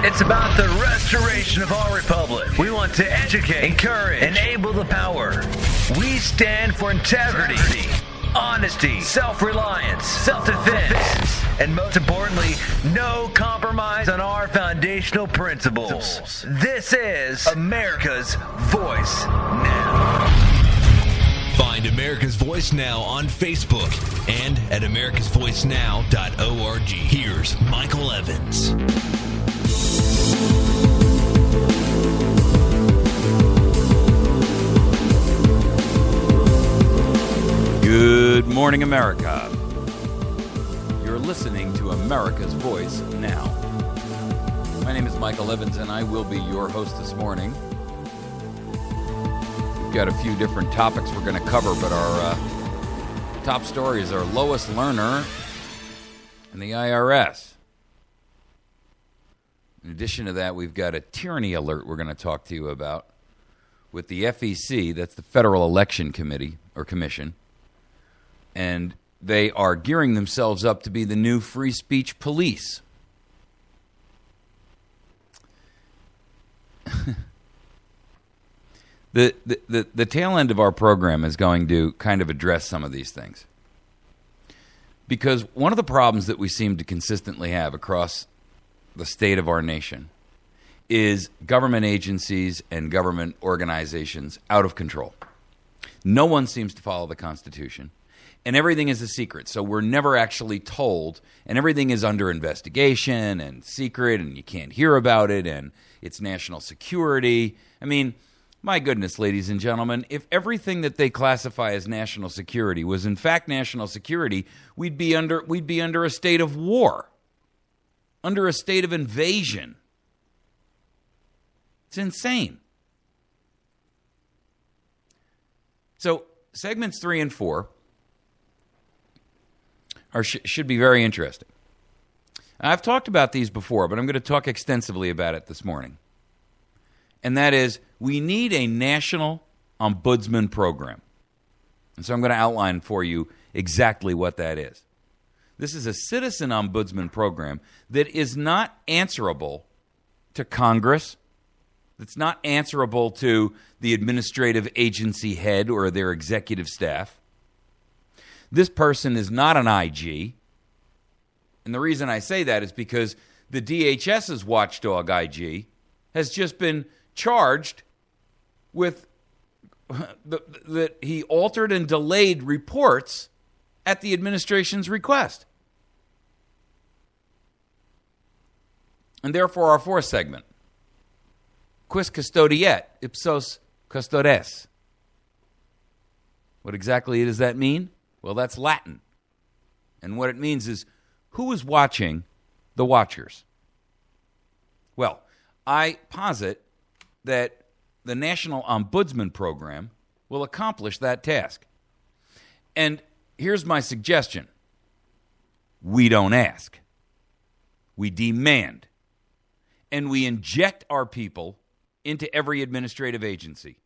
It's about the restoration of our republic. We want to educate, encourage, enable the power. We stand for integrity, honesty, self-reliance, self-defense, and most importantly, no compromise on our foundational principles. This is America's Voice Now. Find America's Voice Now on Facebook and at americasvoicenow.org. Here's Michael Evans. Good morning, America. You're listening to America's Voice Now. My name is Michael Evans, and I will be your host this morning. We've got a few different topics we're going to cover, but our top stories are Lois, Lerner, and the IRS. In addition to that, we've got a tyranny alert we're going to talk to you about with the FEC, that's the Federal Election Committee or Commission. And they are gearing themselves up to be the new free speech police. The tail end of our program is going to kind of address some of these things. Because one of the problems that we seem to consistently have across the state of our nation is government agencies and government organizations out of control. No one seems to follow the Constitution. And everything is a secret, so we're never actually told, and everything is under investigation and secret, and you can't hear about it, and it's national security. I mean, my goodness, ladies and gentlemen, if everything that they classify as national security was in fact national security, we'd be under a state of war, under a state of invasion. It's insane. So, segments 3 and 4 should be very interesting. I've talked about these before, but I'm going to talk extensively about it this morning. And that is, we need a national ombudsman program. And so I'm going to outline for you exactly what that is. This is a citizen ombudsman program that is not answerable to Congress, that's not answerable to the administrative agency head or their executive staff. This person is not an IG, and the reason I say that is because the DHS's watchdog IG has just been charged with that he altered and delayed reports at the administration's request. And therefore, our fourth segment, Quis Custodiet, Ipsos Custodes. What exactly does that mean? Well, that's Latin. And what it means is, who is watching the watchers? Well, I posit that the National Ombudsman Program will accomplish that task. And here's my suggestion. We don't ask. We demand. And we inject our people into every administrative agency.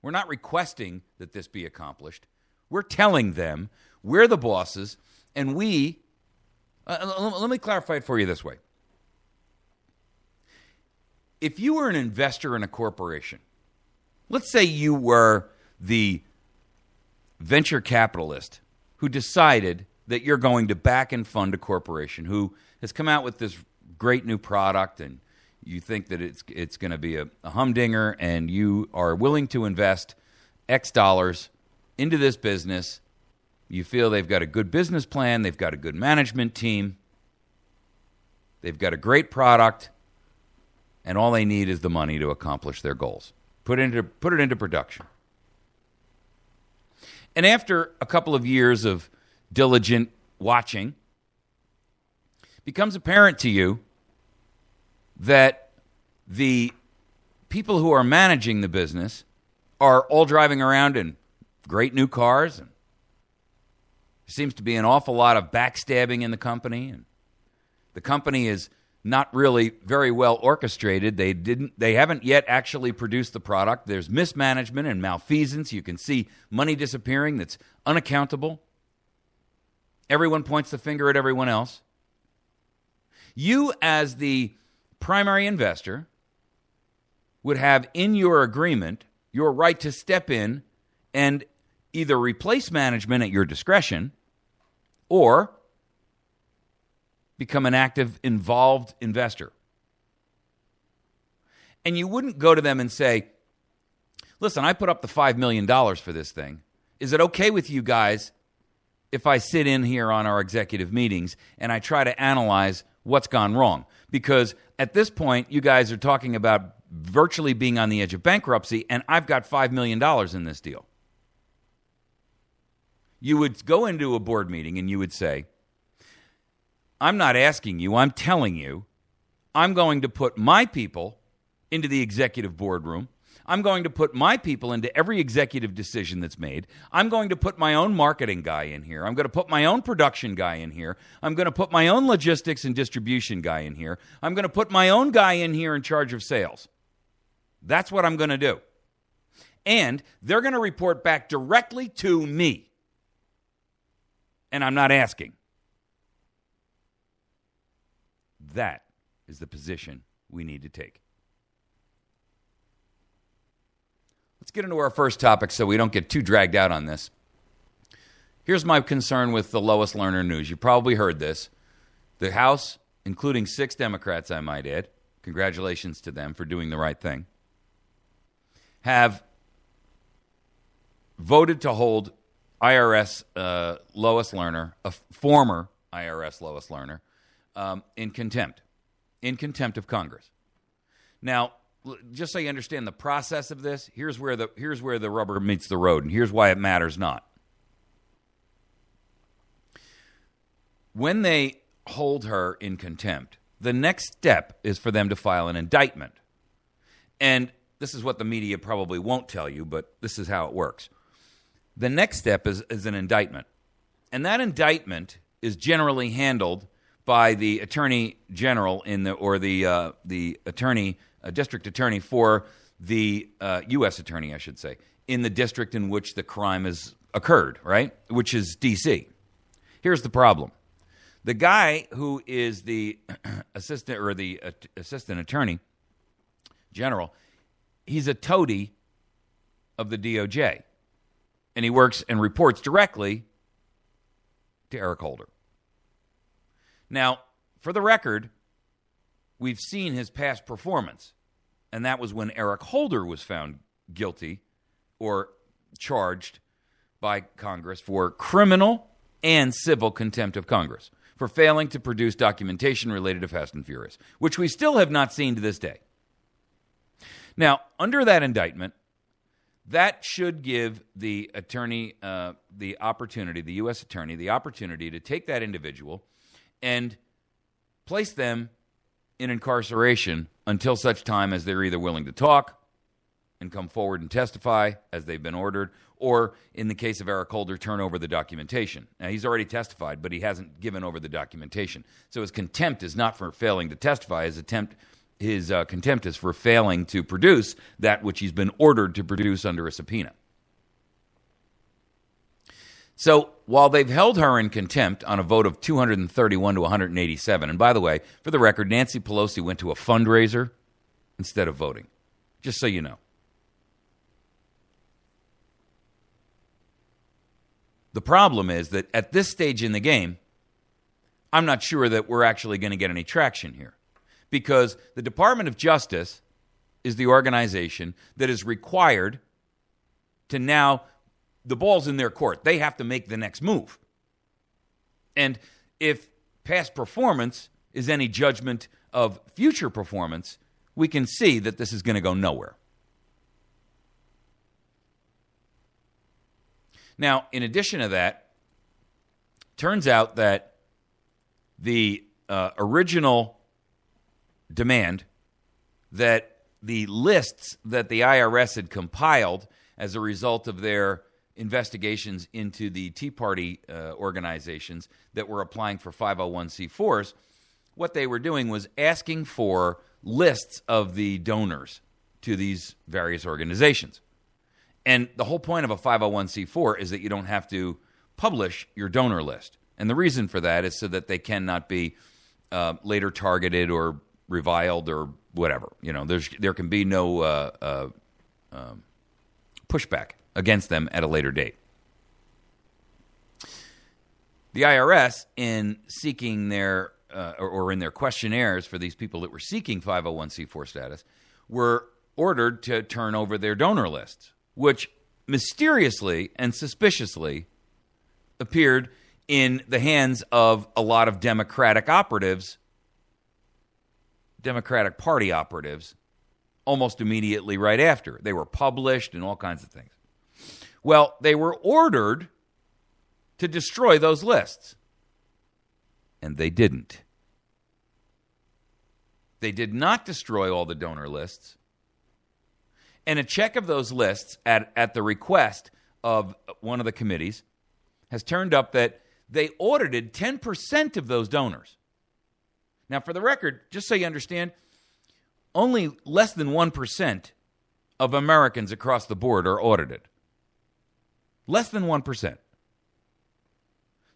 We're not requesting that this be accomplished. We're telling them we're the bosses, and we... let me clarify it for you this way. If you were an investor in a corporation, let's say you were the venture capitalist who decided that you're going to back and fund a corporation who has come out with this great new product, and you think that it's going to be a humdinger, and you are willing to invest X dollars into this business. You feel they've got a good business plan, they've got a good management team, they've got a great product, and all they need is the money to accomplish their goals. Put it into production. And after a couple of years of diligent watching, it becomes apparent to you that the people who are managing the business are all driving around in great new cars, and there seems to be an awful lot of backstabbing in the company, and the company is not really very well orchestrated. They haven't yet actually produced the product. There's mismanagement and malfeasance. You can see money disappearing that's unaccountable. Everyone points the finger at everyone else. You, as the primary investor would have in your agreement your right to step in and either replace management at your discretion or become an active, involved investor. And you wouldn't go to them and say, listen, I put up the $5 million for this thing. Is it okay with you guys if I sit in here on our executive meetings and I try to analyze what's gone wrong? Because at this point, you guys are talking about virtually being on the edge of bankruptcy, and I've got $5 million in this deal. You would go into a board meeting and you would say, I'm not asking you, I'm telling you, I'm going to put my people into the executive boardroom. I'm going to put my people into every executive decision that's made. I'm going to put my own marketing guy in here. I'm going to put my own production guy in here. I'm going to put my own logistics and distribution guy in here. I'm going to put my own guy in here in charge of sales. That's what I'm going to do. And they're going to report back directly to me. And I'm not asking. That is the position we need to take. Let's get into our first topic so we don't get too dragged out on this. Here's my concern with the Lois Lerner news. You probably heard this. The House, including 6 Democrats, I might add, congratulations to them for doing the right thing, have voted to hold IRS Lois Lerner, a former IRS Lois Lerner, in contempt of Congress. Now, just so you understand the process of this, here's where the rubber meets the road, and here's why it matters not. When they hold her in contempt, the next step is for them to file an indictment. And this is what the media probably won't tell you, but this is how it works. The next step is an indictment. And that indictment is generally handled by the attorney general the attorney, district attorney for the U.S. attorney, I should say, in the district in which the crime has occurred, right? Which is D.C. Here's the problem. The guy who is the assistant attorney general, he's a toady of the DOJ. And he works and reports directly to Eric Holder. Now, for the record, we've seen his past performance, and that was when Eric Holder was found guilty or charged by Congress for criminal and civil contempt of Congress for failing to produce documentation related to Fast and Furious, which we still have not seen to this day. Now, under that indictment, that should give the attorney the opportunity, the U.S. attorney, the opportunity to take that individual and place them in incarceration until such time as they're either willing to talk and come forward and testify as they've been ordered, or in the case of Eric Holder, turn over the documentation. Now, he's already testified, but he hasn't given over the documentation. So his contempt is not for failing to testify. His contempt is for failing to produce that which he's been ordered to produce under a subpoena. So while they've held her in contempt on a vote of 231 to 187, and by the way, for the record, Nancy Pelosi went to a fundraiser instead of voting, just so you know. The problem is that at this stage in the game, I'm not sure that we're actually going to get any traction here, because the Department of Justice is the organization that is required to now, the ball's in their court. They have to make the next move. And if past performance is any judgment of future performance, we can see that this is going to go nowhere. Now, in addition to that, turns out that the original demand that the lists that the IRS had compiled as a result of their investigations into the Tea Party organizations that were applying for 501c4s, what they were doing was asking for lists of the donors to these various organizations. And the whole point of a 501c4 is that you don't have to publish your donor list. And the reason for that is so that they cannot be later targeted or reviled or whatever. There can be no pushback against them at a later date. The IRS, in seeking their or in their questionnaires for these people that were seeking 501c4 status, were ordered to turn over their donor lists, which mysteriously and suspiciously appeared in the hands of a lot of Democratic operatives, Democratic Party operatives, almost immediately right after. They were published and all kinds of things. Well, they were ordered to destroy those lists, and they didn't. They did not destroy all the donor lists, and a check of those lists at the request of one of the committees has turned up that they audited 10% of those donors. Now, for the record, just so you understand, only less than 1% of Americans across the board are audited. Less than 1%.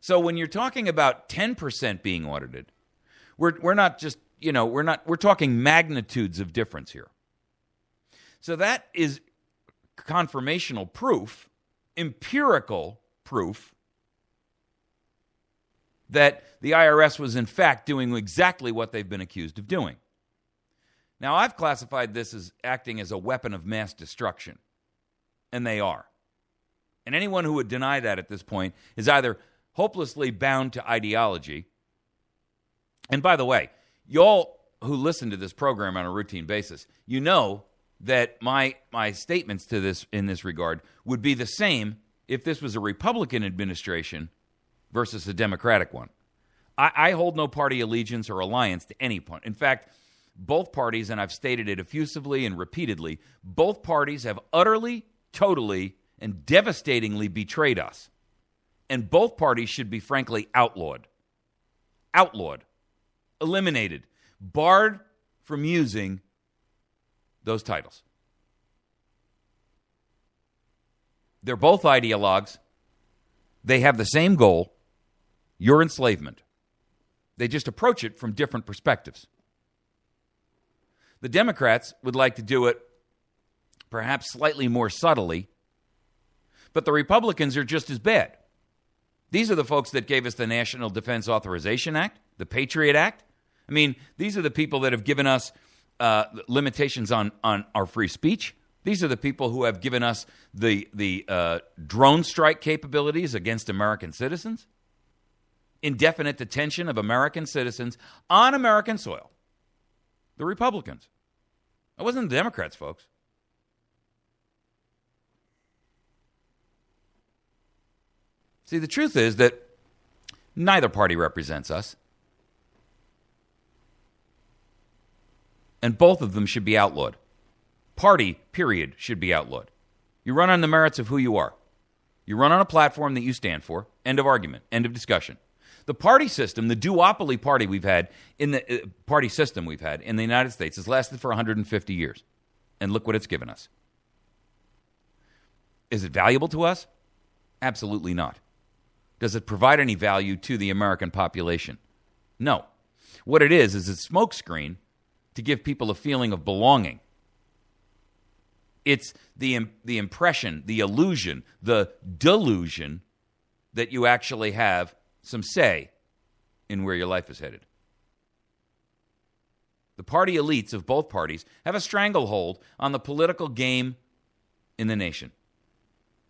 So when you're talking about 10% being audited, we're not just, we're talking magnitudes of difference here. So that is confirmational proof, empirical proof, that the IRS was in fact doing exactly what they've been accused of doing. Now, I've classified this as acting as a weapon of mass destruction, and they are. And anyone who would deny that at this point is either hopelessly bound to ideology. And by the way, y'all who listen to this program on a routine basis, you know that my statements to this in this regard would be the same if this was a Republican administration versus a Democratic one. I hold no party allegiance or alliance to any point. In fact, both parties, and I've stated it effusively and repeatedly, both parties have utterly, totally, and devastatingly betrayed us. And both parties should be, frankly, outlawed. Outlawed. Eliminated. Barred from using those titles. They're both ideologues. They have the same goal, your enslavement. They just approach it from different perspectives. The Democrats would like to do it perhaps slightly more subtly, but the Republicans are just as bad. These are the folks that gave us the National Defense Authorization Act, the Patriot Act. I mean, these are the people that have given us limitations on our free speech. These are the people who have given us the drone strike capabilities against American citizens, indefinite detention of American citizens on American soil. The Republicans. It wasn't the Democrats, folks. See, the truth is that neither party represents us. And both of them should be outlawed. Party, period, should be outlawed. You run on the merits of who you are. You run on a platform that you stand for. End of argument. End of discussion. The party system, the duopoly party we've had in the party system we've had in the United States has lasted for 150 years. And look what it's given us. Is it valuable to us? Absolutely not. Does it provide any value to the American population? No. What it is a smokescreen to give people a feeling of belonging. It's the impression, the illusion, the delusion that you actually have some say in where your life is headed. The party elites of both parties have a stranglehold on the political game in the nation.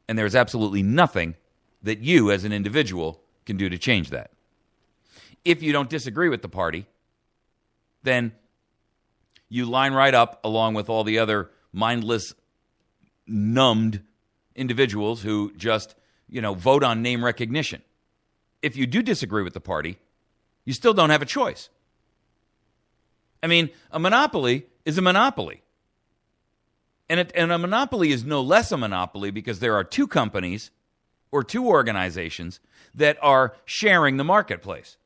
And there's absolutely nothing that you as an individual can do to change that. If you don't disagree with the party, then you line right up along with all the other mindless, numbed individuals who just, vote on name recognition. If you do disagree with the party, you still don't have a choice. I mean, a monopoly is a monopoly. And a monopoly is no less a monopoly because there are two companies or two organizations that are sharing the marketplace,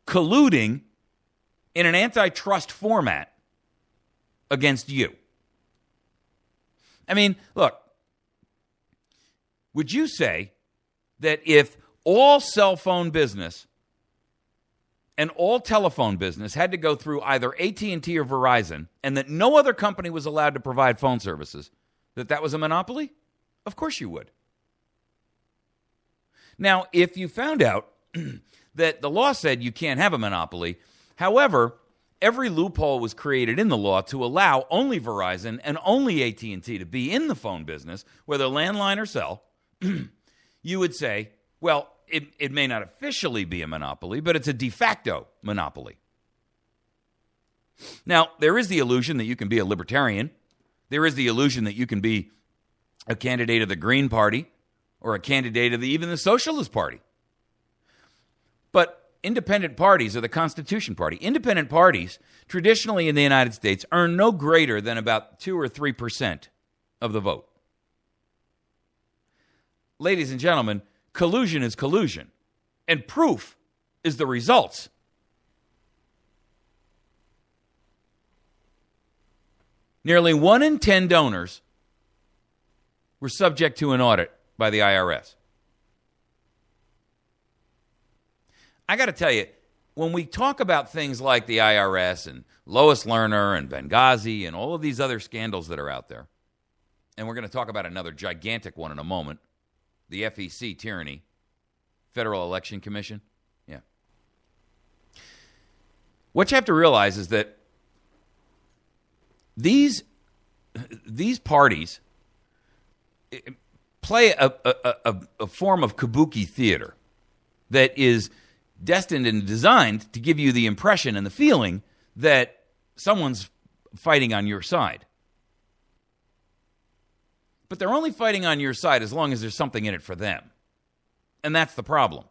colluding in an antitrust format against you. I mean, look, would you say that if all cell phone business and all telephone business had to go through either AT&T or Verizon, and that no other company was allowed to provide phone services, that was a monopoly? Of course you would. Now, if you found out that the law said you can't have a monopoly, however, every loophole was created in the law to allow only Verizon and only AT&T to be in the phone business, whether landline or cell, you would say, well, it may not officially be a monopoly, but it's a de facto monopoly. Now, there is the illusion that you can be a libertarian. There is the illusion that you can be a candidate of the Green Party or a candidate of even the Socialist Party. But independent parties are the Constitution Party. Independent parties, traditionally in the United States, earn no greater than about 2 or 3% of the vote. Ladies and gentlemen, collusion is collusion, and proof is the results. Nearly 1 in 10 donors were subject to an audit by the IRS. I got to tell you, when we talk about things like the IRS and Lois Lerner and Benghazi and all of these other scandals that are out there, and we're going to talk about another gigantic one in a moment, the FEC, Tyranny, Federal Election Commission. Yeah. What you have to realize is that these parties play a form of kabuki theater that is destined and designed to give you the impression and the feeling that someone's fighting on your side. But they're only fighting on your side as long as there's something in it for them. And that's the problem.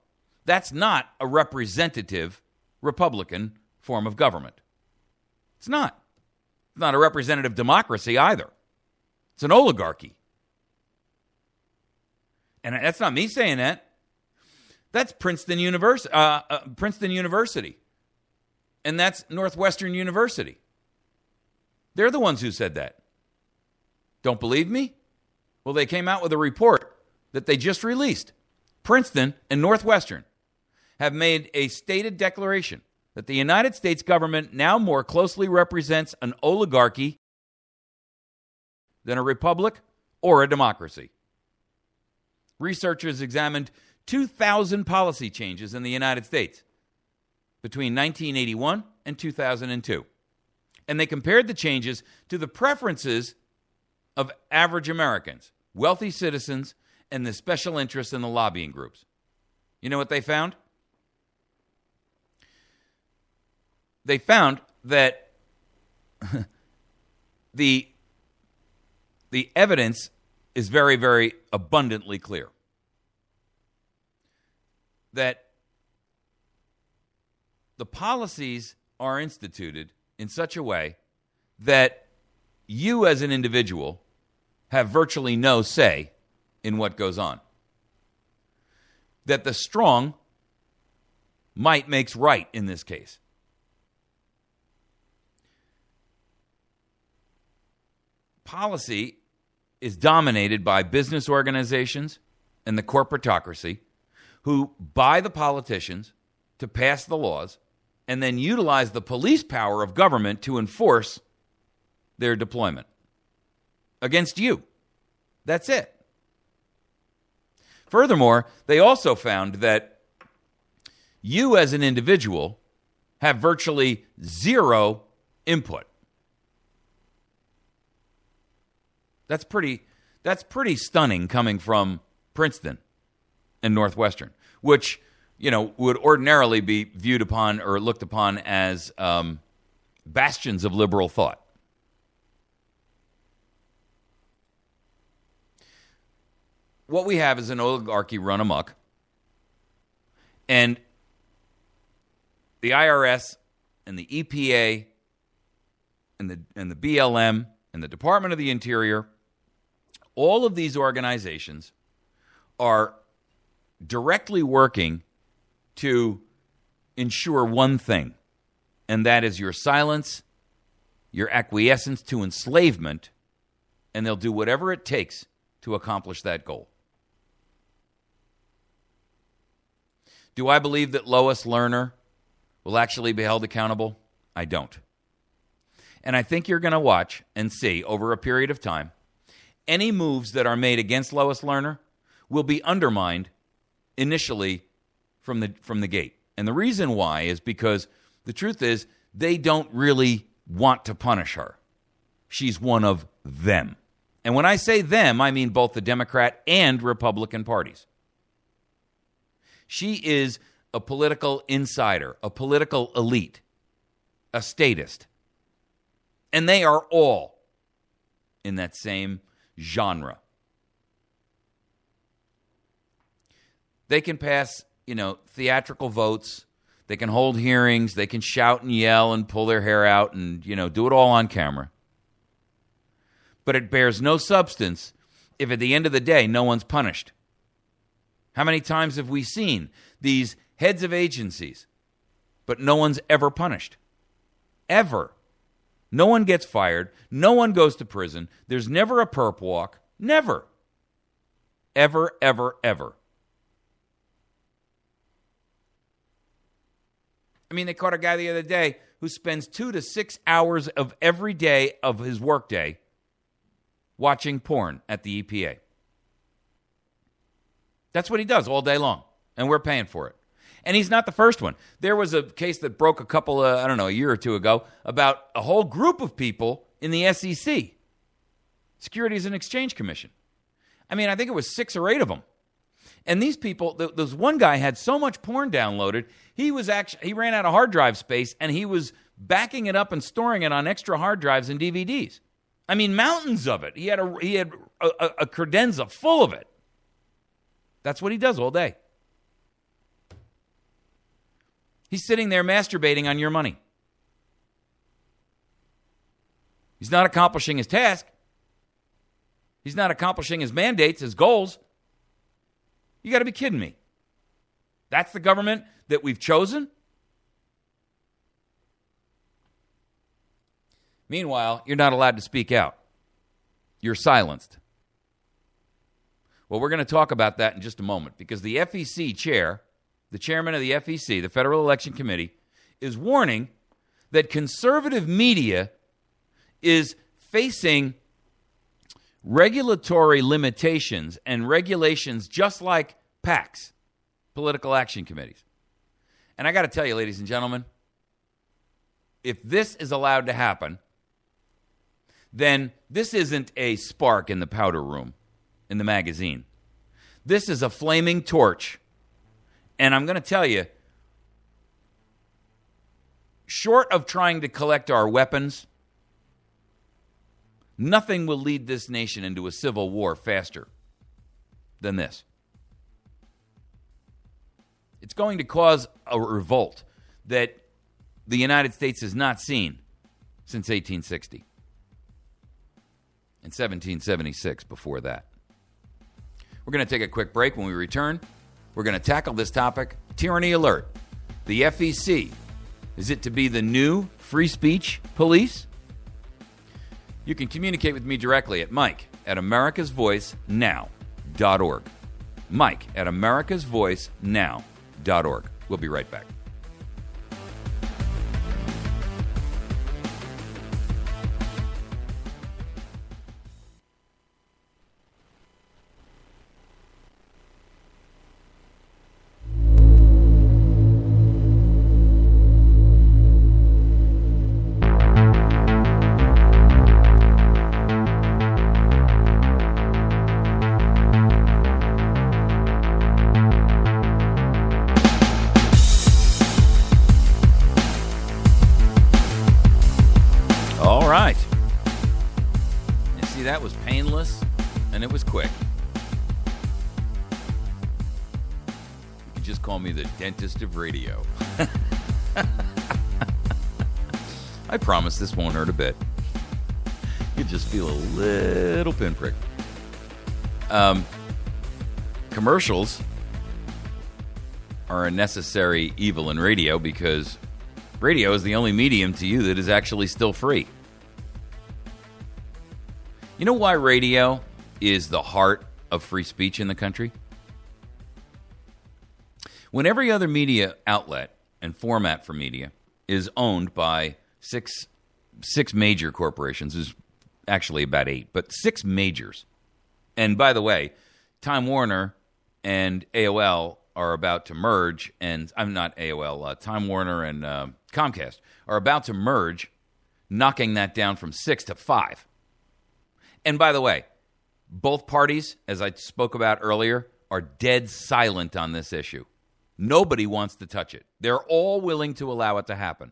That's not a representative Republican form of government. It's not. It's not a representative democracy either. It's an oligarchy. And that's not me saying that. That's Princeton University. And that's Northwestern University. They're the ones who said that. Don't believe me? Well, they came out with a report that they just released. Princeton and Northwestern have made a stated declaration that the United States government now more closely represents an oligarchy than a republic or a democracy. Researchers examined 2,000 policy changes in the United States between 1981 and 2002. And they compared the changes to the preferences of average Americans, wealthy citizens, and the special interests in the lobbying groups. You know what they found? They found that the evidence is very, very abundantly clear. That the policies are instituted in such a way that you as an individual have virtually no say in what goes on. That the strong might makes right in this case. Policy is dominated by business organizations and the corporatocracy who buy the politicians to pass the laws and then utilize the police power of government to enforce their deployment against you. That's it. Furthermore, they also found that you as an individual have virtually zero input. That's pretty stunning coming from Princeton and Northwestern, which, would ordinarily be viewed upon or looked upon as bastions of liberal thought. What we have is an oligarchy run amok, and the IRS and the EPA and the BLM and the Department of the Interior, all of these organizations are directly working to ensure one thing, and that is your silence, your acquiescence to enslavement, and they'll do whatever it takes to accomplish that goal. Do I believe that Lois Lerner will actually be held accountable? I don't. And I think you're going to watch and see over a period of time, any moves that are made against Lois Lerner will be undermined initially from the gate. And the reason why is because the truth is they don't really want to punish her. She's one of them. And when I say them, I mean both the Democrat and Republican parties. She is a political insider, a political elite, a statist. And they are all in that same genre. They can pass, theatrical votes. They can hold hearings. They can shout and yell and pull their hair out and, do it all on camera. But it bears no substance if at the end of the day no one's punished. How many times have we seen these heads of agencies, but no one's ever punished? Ever. No one gets fired. No one goes to prison. There's never a perp walk. Never. Ever, ever, ever. I mean, they caught a guy the other day who spends 2 to 6 hours of every day of his workday watching porn at the EPA. That's what he does all day long, and we're paying for it. And he's not the first one. There was a case that broke a year or two ago, about a whole group of people in the SEC, Securities and Exchange Commission. I mean, I think it was 6 or 8 of them. And these people, this one guy had so much porn downloaded, he ran out of hard drive space, and he was backing it up and storing it on extra hard drives and DVDs. I mean, mountains of it. He had a credenza full of it. That's what he does all day. He's sitting there masturbating on your money. He's not accomplishing his task. He's not accomplishing his mandates, his goals. You got to be kidding me. That's the government that we've chosen? Meanwhile, you're not allowed to speak out. You're silenced. Well, we're going to talk about that in just a moment, because the FEC chair, the chairman of the FEC, the Federal Election Committee, is warning that conservative media is facing regulatory limitations and regulations just like PACs, political action committees. And I got to tell you, ladies and gentlemen, if this is allowed to happen, then this isn't a spark in the powder room in the magazine. This is a flaming torch. And I'm going to tell you, short of trying to collect our weapons, nothing will lead this nation into a civil war faster than this. It's going to cause a revolt that the United States has not seen since 1860. And 1776 before that. We're going to take a quick break. When we return, we're going to tackle this topic. Tyranny alert. The FEC. Is it to be the new free speech police? You can communicate with me directly at mike@americasvoicenow.org. mike@americasvoicenow.org. We'll be right back. That was painless, and it was quick. You can just call me the dentist of radio. I promise this won't hurt a bit. You just feel a little pinprick. Commercials are a necessary evil in radio, because radio is the only medium to you that is actually still free. You know why radio is the heart of free speech in the country? When every other media outlet and format for media is owned by six major corporations. There's actually about 8, but 6 majors. And by the way, Time Warner and AOL are about to merge, and I'm not AOL, Time Warner and Comcast are about to merge, knocking that down from 6 to 5. And by the way, both parties, as I spoke about earlier, are dead silent on this issue. Nobody wants to touch it. They're all willing to allow it to happen.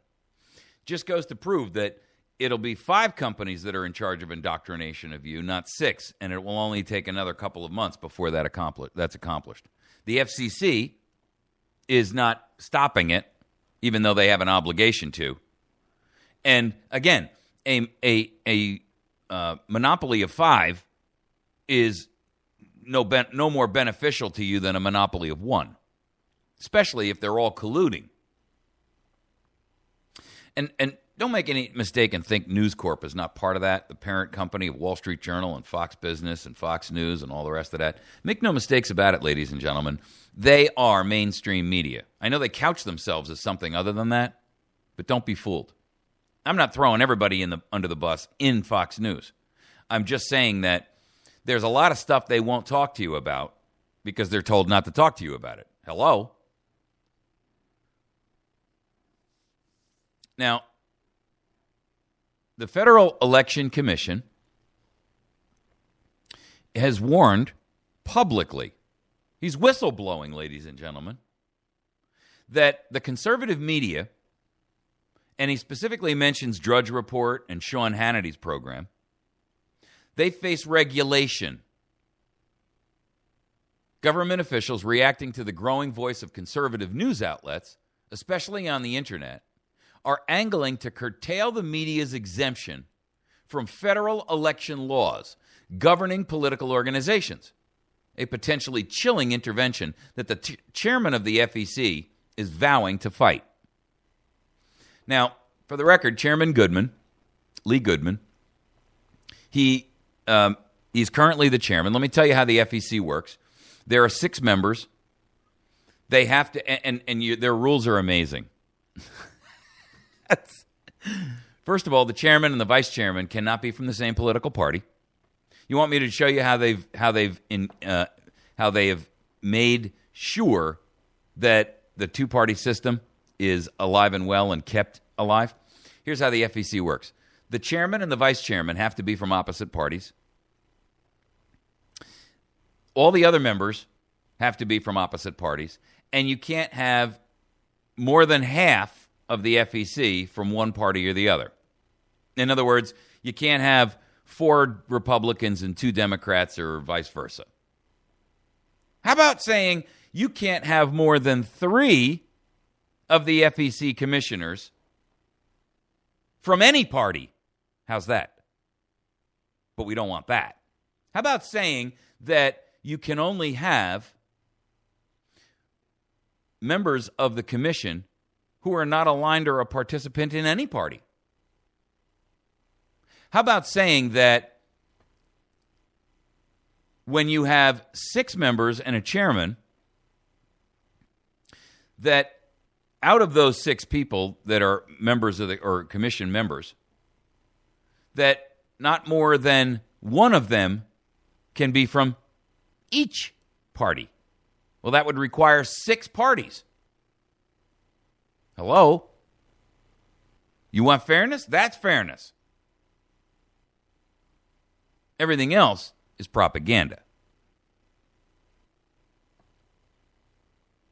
Just goes to prove that it'll be 5 companies that are in charge of indoctrination of you, not 6, and it will only take another couple of months before that's accomplished. The FCC is not stopping it, even though they have an obligation to. And again, a monopoly of 5 is no more beneficial to you than a monopoly of 1, especially if they're all colluding. And don't make any mistake and think News Corp is not part of that, the parent company of Wall Street Journal and Fox Business and Fox News and all the rest of that. Make no mistakes about it, ladies and gentlemen. They are mainstream media. I know they couch themselves as something other than that, but don't be fooled. I'm not throwing everybody under the bus in Fox News. I'm just saying that there's a lot of stuff they won't talk to you about because they're told not to talk to you about it. Hello? Now, the Federal Election Commission has warned publicly, he's whistleblowing, ladies and gentlemen, that the conservative media, and he specifically mentions Drudge Report and Sean Hannity's program, they face regulation. Government officials reacting to the growing voice of conservative news outlets, especially on the internet, are angling to curtail the media's exemption from federal election laws governing political organizations, a potentially chilling intervention that the chairman of the FEC is vowing to fight. Now, for the record, Chairman Goodman, Lee Goodman, he's currently the chairman. Let me tell you how the FEC works. There are 6 members. They have to, and their rules are amazing. First of all, the chairman and the vice chairman cannot be from the same political party. You want me to show you how they have made sure that the 2-party system is alive and well and kept alive? Here's how the FEC works. The chairman and the vice chairman have to be from opposite parties. All the other members have to be from opposite parties, and you can't have more than half of the FEC from one party or the other. In other words, you can't have 4 Republicans and 2 Democrats or vice versa. How about saying you can't have more than 3 of the FEC commissioners from any party? How's that? But we don't want that. How about saying that you can only have members of the commission who are not aligned or a participant in any party? How about saying that when you have 6 members and a chairman, that out of those 6 people that are members of or commission members, that not more than 1 of them can be from each party? Well, that would require 6 parties. Hello? You want fairness? That's fairness. Everything else is propaganda.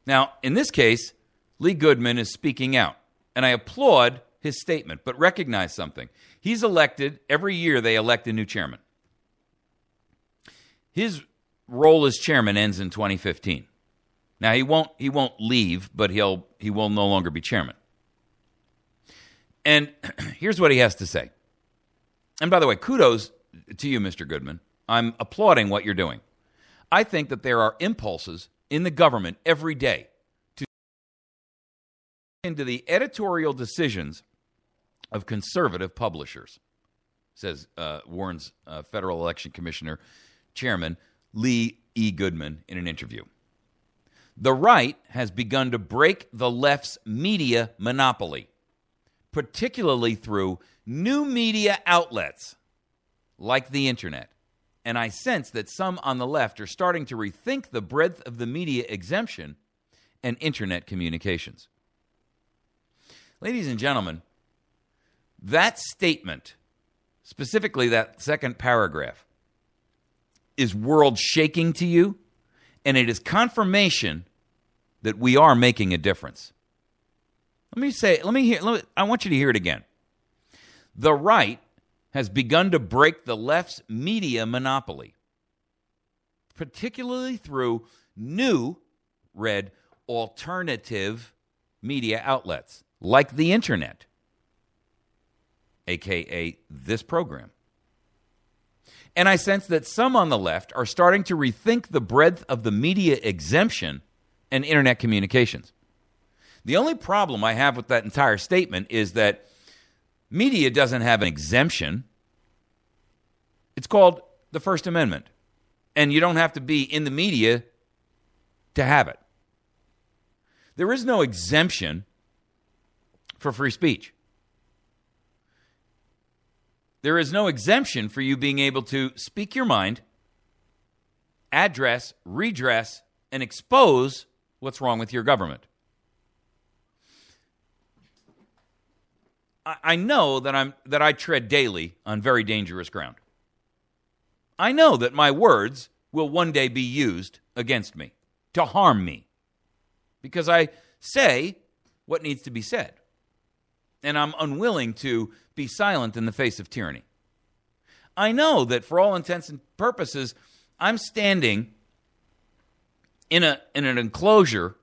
Now, in this case, Lee Goodman is speaking out, and I applaud his statement, but recognize something. He's elected, every year they elect a new chairman. His role as chairman ends in 2015. Now, he won't leave, but he will no longer be chairman. And here's what he has to say. And by the way, kudos to you, Mr. Goodman. I'm applauding what you're doing. I think that there are impulses in the government every day to into the editorial decisions of conservative publishers, says Warren's Federal Election Commissioner Chairman Lee E. Goodman in an interview. The right has begun to break the left's media monopoly, particularly through new media outlets like the internet. And I sense that some on the left are starting to rethink the breadth of the media exemption and internet communications. Ladies and gentlemen, that statement, specifically that second paragraph, is world-shaking to you, and it is confirmation that we are making a difference. I want you to hear it again. The right has begun to break the left's media monopoly, particularly through new, alternative media outlets like the internet, a.k.a. this program. And I sense that some on the left are starting to rethink the breadth of the media exemption and internet communications. The only problem I have with that entire statement is that media doesn't have an exemption. It's called the First Amendment. And you don't have to be in the media to have it. There is no exemption for free speech. There is no exemption for you being able to speak your mind, address, redress, and expose what's wrong with your government. I know that I tread daily on very dangerous ground. I know that my words will one day be used against me, to harm me, because I say what needs to be said. And I'm unwilling to be silent in the face of tyranny. I know that for all intents and purposes, I'm standing in an enclosure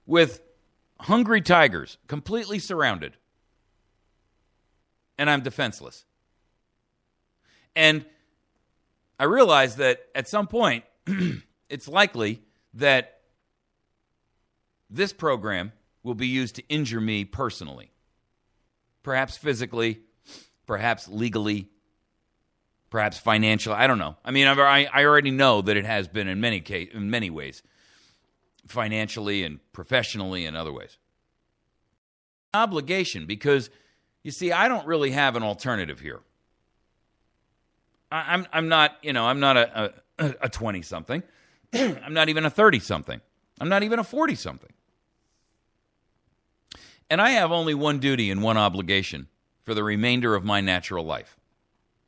with hungry tigers, completely surrounded. And I'm defenseless. And I realize that at some point, it's likely that this program will be used to injure me personally. Perhaps physically, perhaps legally, perhaps financially. I don't know. I mean, I already know that it has been in many ways, financially and professionally and other ways. Obligation, because you see, I don't really have an alternative here. I'm not a 20-something. I'm not even a 30-something. I'm not even a 40-something. And I have only one duty and one obligation for the remainder of my natural life.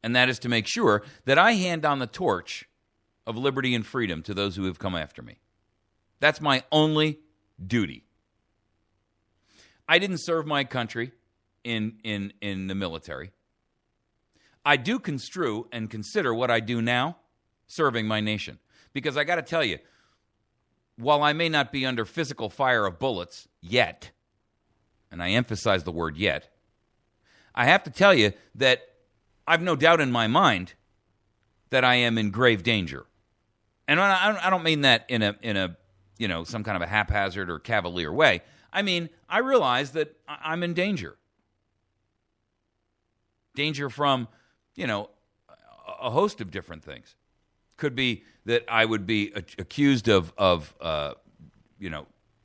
And that is to make sure that I hand on the torch of liberty and freedom to those who have come after me. That's my only duty. I didn't serve my country in the military. I do construe and consider what I do now serving my nation. Because I got to tell you, while I may not be under physical fire of bullets yet, and I emphasize the word yet, I have to tell you that I've no doubt in my mind that I am in grave danger. And I don't mean that in a some kind of a haphazard or cavalier way. I mean, I realize that I'm in danger. Danger from, a host of different things. Could be that I would be accused of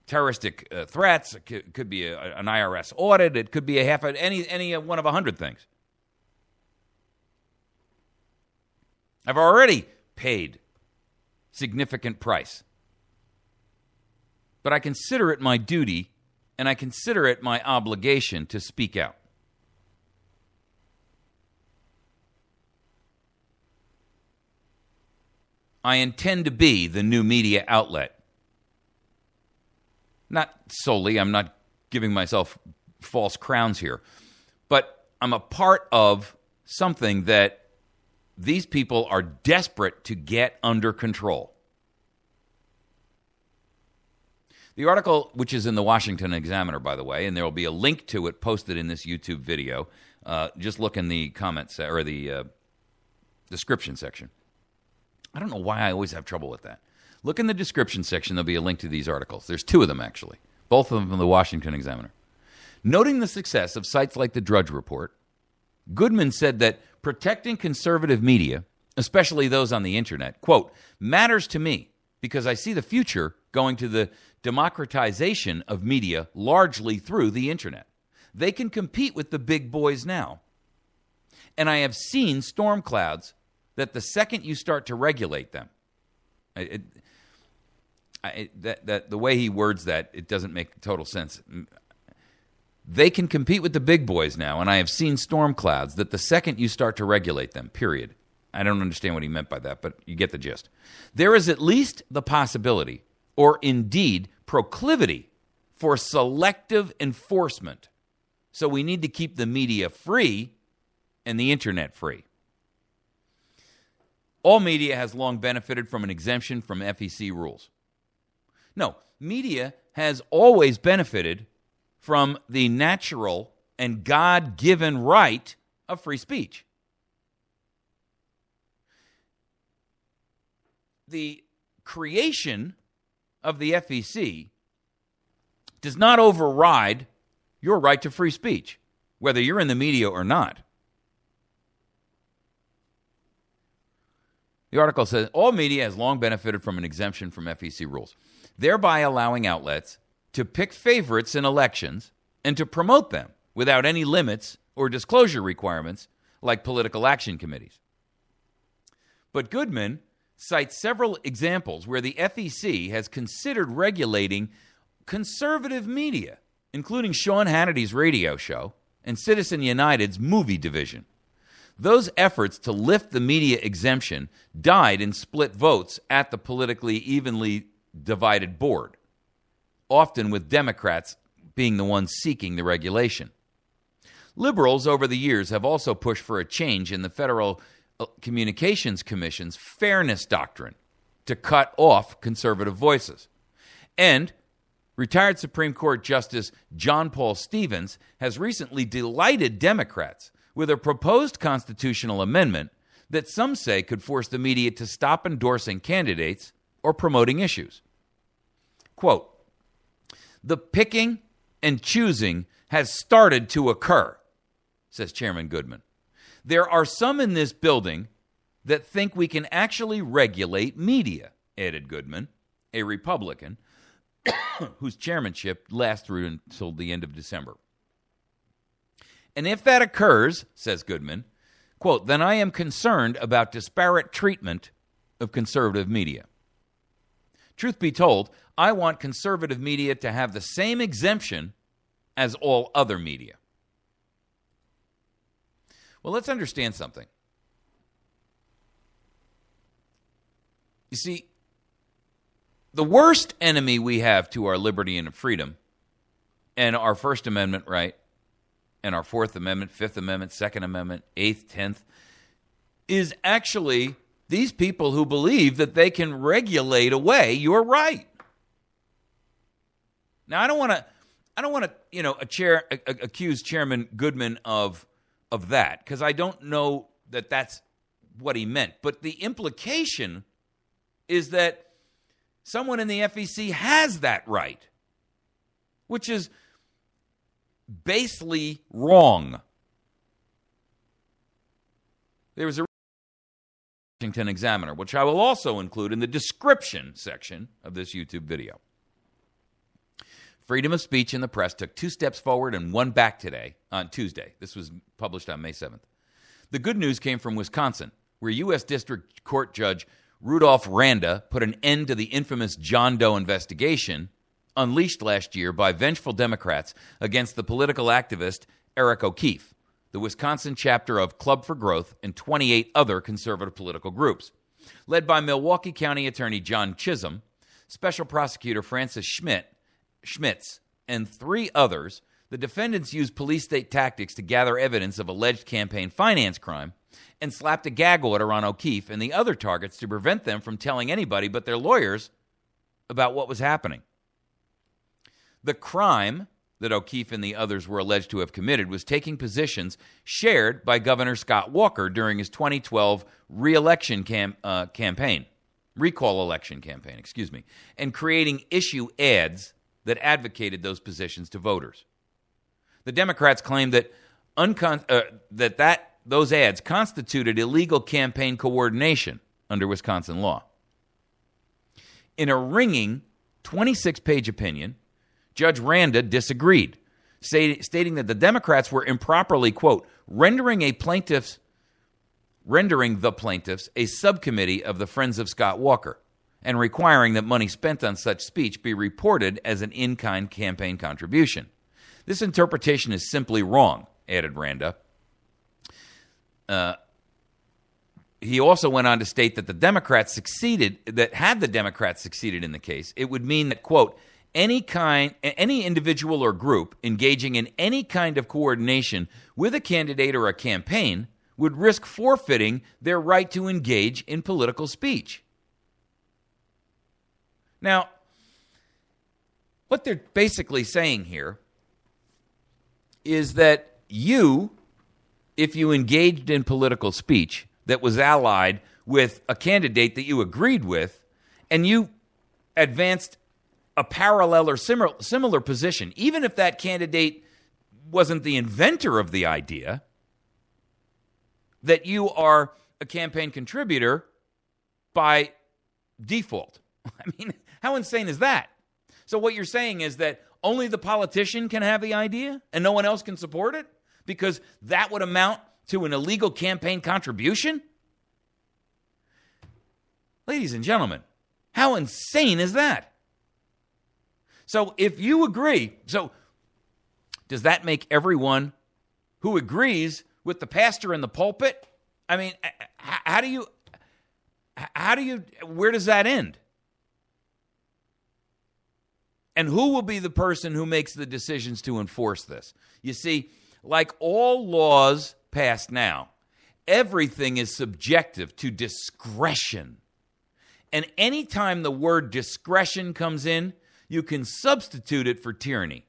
terroristic threats. It could be an IRS audit. It could be any one of 100 things. I've already paid significant price. But I consider it my duty, and I consider it my obligation to speak out. I intend to be the new media outlet. Not solely, I'm not giving myself false crowns here, but I'm a part of something that these people are desperate to get under control. The article, which is in the Washington Examiner, by the way, and there will be a link to it posted in this YouTube video. Just look in the comments or the description section. I don't know why I always have trouble with that. Look in the description section. There'll be a link to these articles. There's two of them, actually. Both of them from the Washington Examiner. Noting the success of sites like the Drudge Report, Goodman said that protecting conservative media, especially those on the internet, quote, matters to me because I see the future going to the democratization of media largely through the internet. They can compete with the big boys now. And I have seen storm clouds that the second you start to regulate them, the way he words that, it doesn't make total sense. They can compete with the big boys now, and I have seen storm clouds that the second you start to regulate them, period. I don't understand what he meant by that, but you get the gist. There is at least the possibility, or indeed proclivity, for selective enforcement. So we need to keep the media free and the internet free. All media has long benefited from an exemption from FEC rules. No, media has always benefited from the natural and God-given right of free speech. The creation of the FEC does not override your right to free speech, whether you're in the media or not. The article says, all media has long benefited from an exemption from FEC rules, thereby allowing outlets to pick favorites in elections and to promote them without any limits or disclosure requirements like political action committees. But Goodman cites several examples where the FEC has considered regulating conservative media, including Sean Hannity's radio show and Citizen United's movie division. Those efforts to lift the media exemption died in split votes at the politically evenly divided board, often with Democrats being the ones seeking the regulation. Liberals over the years have also pushed for a change in the Federal Communications Commission's fairness doctrine to cut off conservative voices. And retired Supreme Court Justice John Paul Stevens has recently delighted Democrats with a proposed constitutional amendment that some say could force the media to stop endorsing candidates or promoting issues. Quote, the picking and choosing has started to occur, says Chairman Goodman. There are some in this building that think we can actually regulate media, added Goodman, a Republican, whose chairmanship lasts through until the end of December. And if that occurs, says Goodman, quote, then I am concerned about disparate treatment of conservative media. Truth be told, I want conservative media to have the same exemption as all other media. Well, let's understand something. You see, the worst enemy we have to our liberty and freedom and our First Amendment right and our Fourth Amendment, Fifth Amendment, Second Amendment, Eighth, 10th, is actually these people who believe that they can regulate away your right. Now, I don't want to, accuse Chairman Goodman of that, because I don't know that that's what he meant. But the implication is that someone in the FEC has that right, which is basely wrong. There was a Washington Examiner, which I will also include in the description section of this YouTube video. Freedom of speech in the press took 2 steps forward and 1 back today, on Tuesday. This was published on May 7th. The good news came from Wisconsin, where U.S. District Court Judge Rudolph Randa put an end to the infamous John Doe investigation unleashed last year by vengeful Democrats against the political activist Eric O'Keefe, the Wisconsin chapter of Club for Growth, and 28 other conservative political groups. Led by Milwaukee County Attorney John Chisholm, Special Prosecutor Francis Schmitz, and 3 others, the defendants used police state tactics to gather evidence of alleged campaign finance crime and slapped a gag order on O'Keefe and the other targets to prevent them from telling anybody but their lawyers about what was happening. The crime that O'Keefe and the others were alleged to have committed was taking positions shared by Governor Scott Walker during his 2012 recall election campaign, and creating issue ads that advocated those positions to voters. The Democrats claimed that those ads constituted illegal campaign coordination under Wisconsin law. In a ringing 26-page opinion, Judge Randa disagreed, stating that the Democrats were improperly, quote, rendering the plaintiffs a subcommittee of the Friends of Scott Walker and requiring that money spent on such speech be reported as an in-kind campaign contribution. This interpretation is simply wrong, added Randa. He also went on to state that had the Democrats succeeded in the case, it would mean that, quote, any individual or group engaging in any kind of coordination with a candidate or a campaign would risk forfeiting their right to engage in political speech. Now, what they're basically saying here is that if you engaged in political speech that was allied with a candidate that you agreed with, and you advanced a parallel or similar position, even if that candidate wasn't the inventor of the idea, that you are a campaign contributor by default. I mean, how insane is that? So what you're saying is that only the politician can have the idea and no one else can support it because that would amount to an illegal campaign contribution? Ladies and gentlemen, how insane is that? So if you agree, does that make everyone who agrees with the pastor in the pulpit? I mean, where does that end? And who will be the person who makes the decisions to enforce this? You see, like all laws passed now, everything is subjective to discretion. And anytime the word discretion comes in, you can substitute it for tyranny.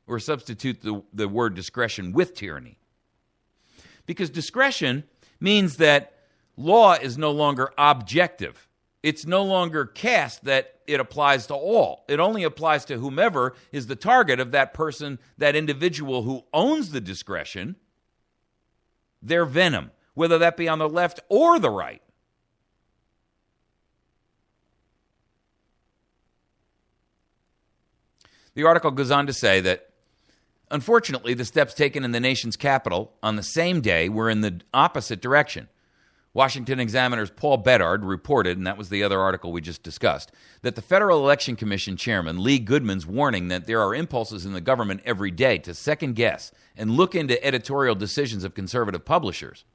Or substitute the word discretion with tyranny. Because discretion means that law is no longer objective. It's no longer cast that it applies to all. It only applies to whomever is the target of that person, that individual who owns the discretion, their venom, whether that be on the left or the right. The article goes on to say that, unfortunately, the steps taken in the nation's capital on the same day were in the opposite direction. Washington Examiner's Paul Bedard reported, and that was the other article we just discussed, that the Federal Election Commission chairman, Lee Goodman's warning that there are impulses in the government every day to second-guess and look into editorial decisions of conservative publishers.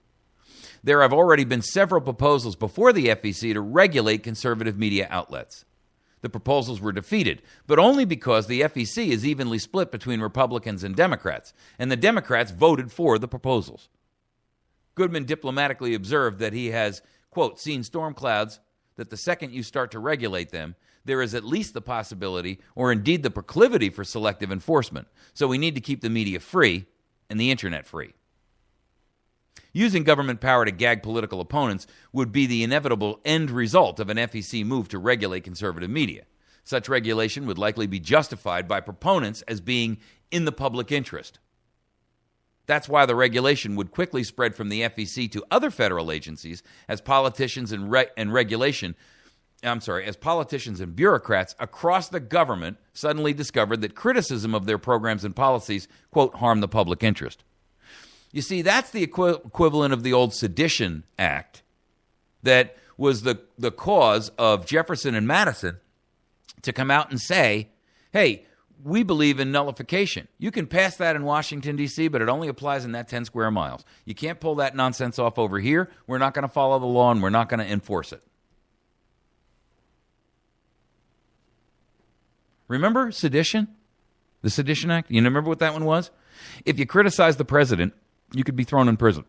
There have already been several proposals before the FEC to regulate conservative media outlets. The proposals were defeated, but only because the FEC is evenly split between Republicans and Democrats, and the Democrats voted for the proposals. Goodman diplomatically observed that he has, quote, seen storm clouds, that the second you start to regulate them, there is at least the possibility or indeed the proclivity for selective enforcement. So we need to keep the media free and the internet free. Using government power to gag political opponents would be the inevitable end result of an FEC move to regulate conservative media. Such regulation would likely be justified by proponents as being in the public interest. That's why the regulation would quickly spread from the FEC to other federal agencies as politicians and bureaucrats across the government suddenly discovered that criticism of their programs and policies, quote, harm the public interest. You see, that's the equivalent of the old Sedition Act that was the cause of Jefferson and Madison to come out and say, hey, we believe in nullification. You can pass that in Washington, D.C., but it only applies in that 10 square miles. You can't pull that nonsense off over here. We're not going to follow the law, and we're not going to enforce it. Remember sedition? The Sedition Act? You remember what that one was? If you criticize the president, you could be thrown in prison.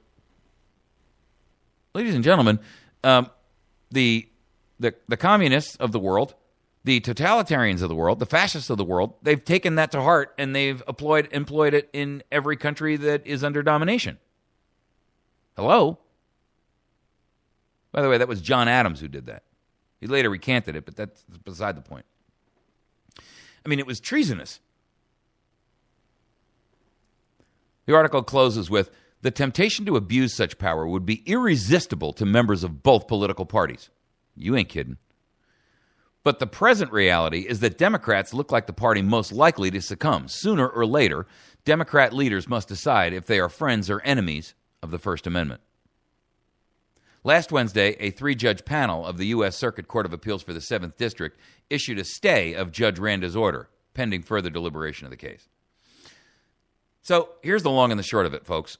Ladies and gentlemen, the communists of the world, the totalitarians of the world, the fascists of the world, they've taken that to heart and they've employed it in every country that is under domination. Hello? By the way, that was John Adams who did that. He later recanted it, but that's beside the point. I mean, it was treasonous. The article closes with, the temptation to abuse such power would be irresistible to members of both political parties. You ain't kidding. But the present reality is that Democrats look like the party most likely to succumb. Sooner or later, Democrat leaders must decide if they are friends or enemies of the First Amendment. Last Wednesday, a 3-judge panel of the U.S. Circuit Court of Appeals for the 7th District issued a stay of Judge Randa's order, pending further deliberation of the case. So here's the long and the short of it, folks.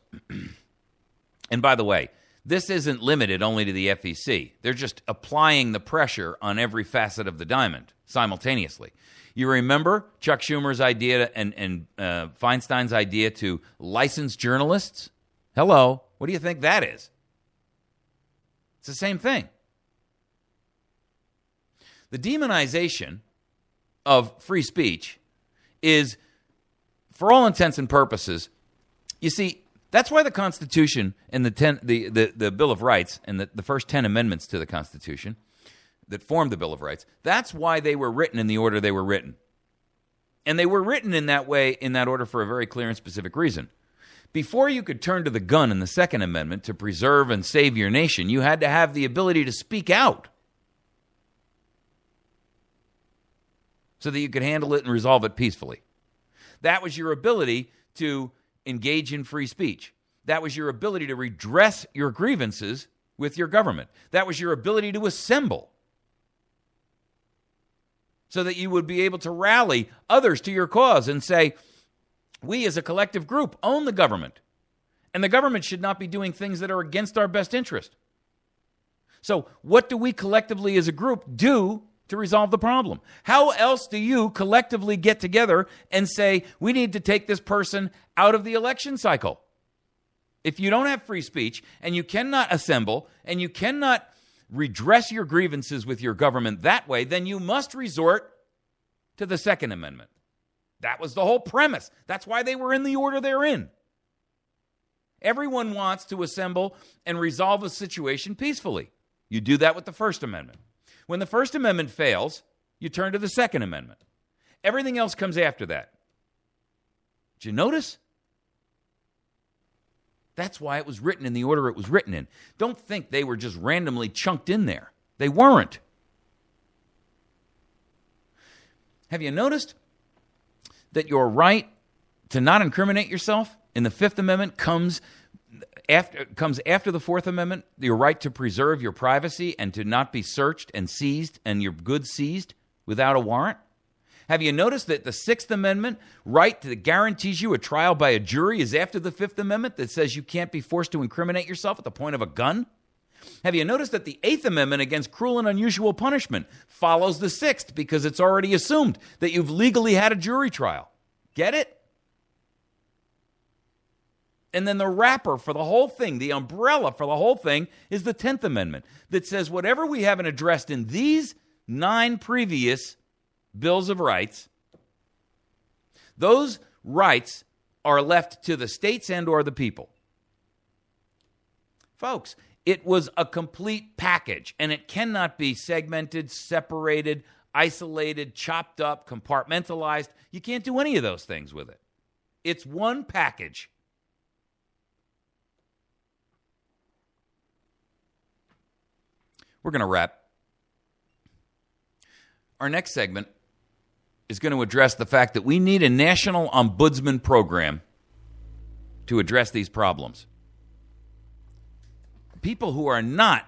And by the way, this isn't limited only to the FEC. They're just applying the pressure on every facet of the diamond simultaneously. You remember Chuck Schumer's idea and Feinstein's idea to license journalists? Hello, what do you think that is? It's the same thing. The demonization of free speech is, for all intents and purposes, you see, that's why the Constitution and the Bill of Rights and the first 10 amendments to the Constitution that formed the Bill of Rights, that's why they were written in the order they were written. And they were written in that way, in that order, for a very clear and specific reason. Before you could turn to the gun in the Second Amendment to preserve and save your nation, you had to have the ability to speak out so that you could handle it and resolve it peacefully. That was your ability to engage in free speech. That was your ability to redress your grievances with your government. That was your ability to assemble so that you would be able to rally others to your cause and say, we as a collective group own the government, and the government should not be doing things that are against our best interest. So what do we collectively as a group do to resolve the problem? How else do you collectively get together and say, we need to take this person out of the election cycle? If you don't have free speech and you cannot assemble and you cannot redress your grievances with your government that way, then you must resort to the Second Amendment. That was the whole premise. That's why they were in the order they're in. Everyone wants to assemble and resolve a situation peacefully. You do that with the First Amendment. When the First Amendment fails, you turn to the Second Amendment. Everything else comes after that. Did you notice? That's why it was written in the order it was written in. Don't think they were just randomly chunked in there. They weren't. Have you noticed that your right to not incriminate yourself in the Fifth Amendment comes after the Fourth Amendment, your right to preserve your privacy and to not be searched and seized and your goods seized without a warrant? Have you noticed that the Sixth Amendment right that guarantees you a trial by a jury is after the Fifth Amendment that says you can't be forced to incriminate yourself at the point of a gun? Have you noticed that the Eighth Amendment against cruel and unusual punishment follows the Sixth because it's already assumed that you've legally had a jury trial? Get it? And then the wrapper for the whole thing, the umbrella for the whole thing, is the 10th Amendment that says whatever we haven't addressed in these 9 previous Bills of Rights, those rights are left to the states and or the people. Folks, it was a complete package, and it cannot be segmented, separated, isolated, chopped up, compartmentalized. You can't do any of those things with it. It's one package. We're going to wrap. Our next segment is going to address the fact that we need a national ombudsman program to address these problems. People who are not,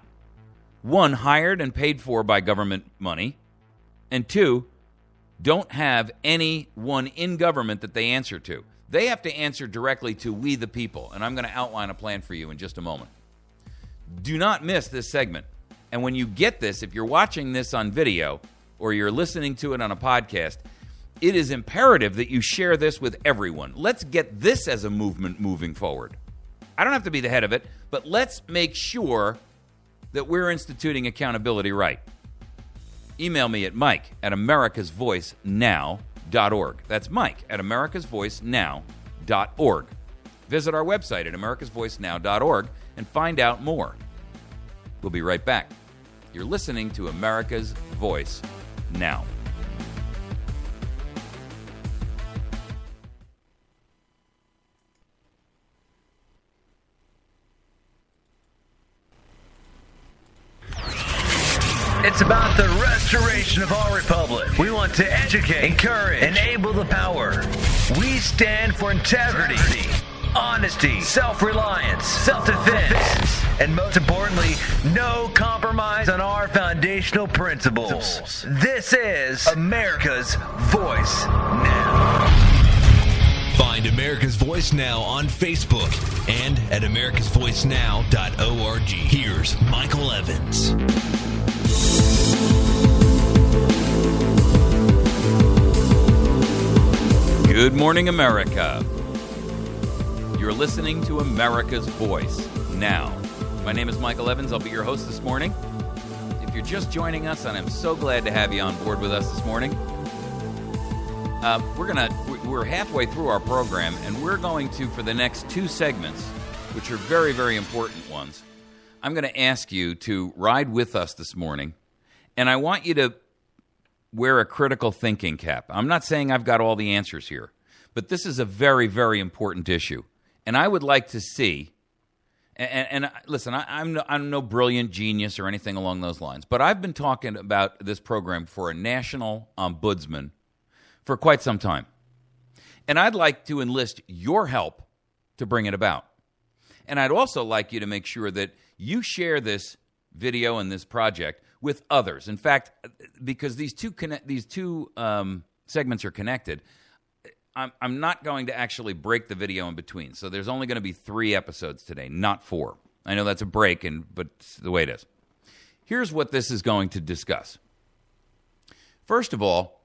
1, hired and paid for by government money, and 2, don't have anyone in government that they answer to. They have to answer directly to we the people, and I'm going to outline a plan for you in just a moment. Do not miss this segment. And when you get this, if you're watching this on video or you're listening to it on a podcast, it is imperative that you share this with everyone. Let's get this as a movement moving forward. I don't have to be the head of it, but let's make sure that we're instituting accountability right. Email me at mike@americasvoicenow.org. That's mike@americasvoicenow.org. Visit our website at americasvoicenow.org and find out more. We'll be right back. You're listening to America's Voice Now. It's about the restoration of our republic. We want to educate, encourage, enable the power. We stand for integrity, honesty, self-reliance, self-defense, and most importantly, no compromise on our foundational principles. This is America's Voice Now. Find America's Voice Now on Facebook and at americasvoicenow.org. Here's Michael Evans. Good morning, America. You're listening to America's Voice Now. My name is Michael Evans. I'll be your host this morning. If you're just joining us, and I'm so glad to have you on board with us this morning. We're halfway through our program, and we're going to, for the next two segments, which are very, very important ones, I'm going to ask you to ride with us this morning, and I want you to wear a critical thinking cap. I'm not saying I've got all the answers here, but this is a very, very important issue, and I would like to see, and listen, I'm no brilliant genius or anything along those lines, but I've been talking about this program for a national ombudsman for quite some time. And I'd like to enlist your help to bring it about. And I'd also like you to make sure that you share this video and this project with others. In fact, because these two segments are connected, I'm not going to actually break the video in between. So there's only going to be 3 episodes today, not 4. I know that's a break, but it's the way it is. Here's what this is going to discuss. First of all,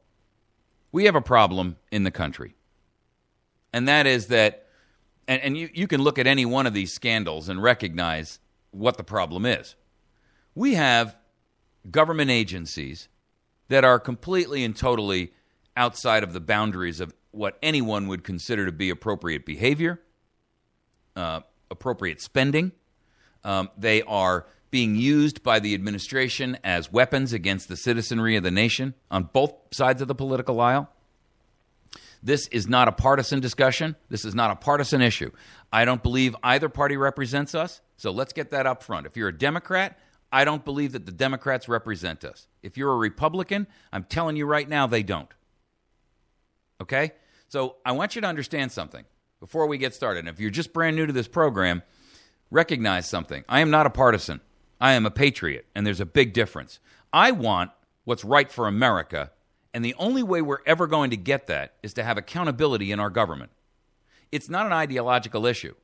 we have a problem in the country. And that is that, and you can look at any one of these scandals and recognize what the problem is. We have government agencies that are completely and totally outside of the boundaries of what anyone would consider to be appropriate behavior, appropriate spending. They are being used by the administration as weapons against the citizenry of the nation on both sides of the political aisle. This is not a partisan discussion. This is not a partisan issue. I don't believe either party represents us, so let's get that up front. If you're a Democrat, I don't believe that the Democrats represent us. If you're a Republican, I'm telling you right now, they don't. Okay? So I want you to understand something before we get started. And if you're just brand new to this program, recognize something. I am not a partisan. I am a patriot, and there's a big difference. I want what's right for America, and the only way we're ever going to get that is to have accountability in our government. It's not an ideological issue.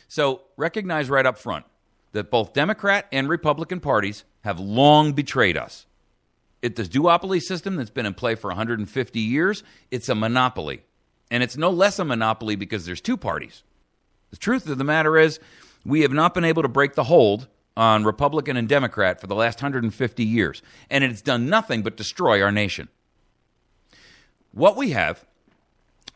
So recognize right up front that both Democrat and Republican parties have long betrayed us. This duopoly system that's been in play for 150 years, it's a monopoly. And it's no less a monopoly because there's 2 parties. The truth of the matter is we have not been able to break the hold on Republican and Democrat for the last 150 years. And it's done nothing but destroy our nation. What we have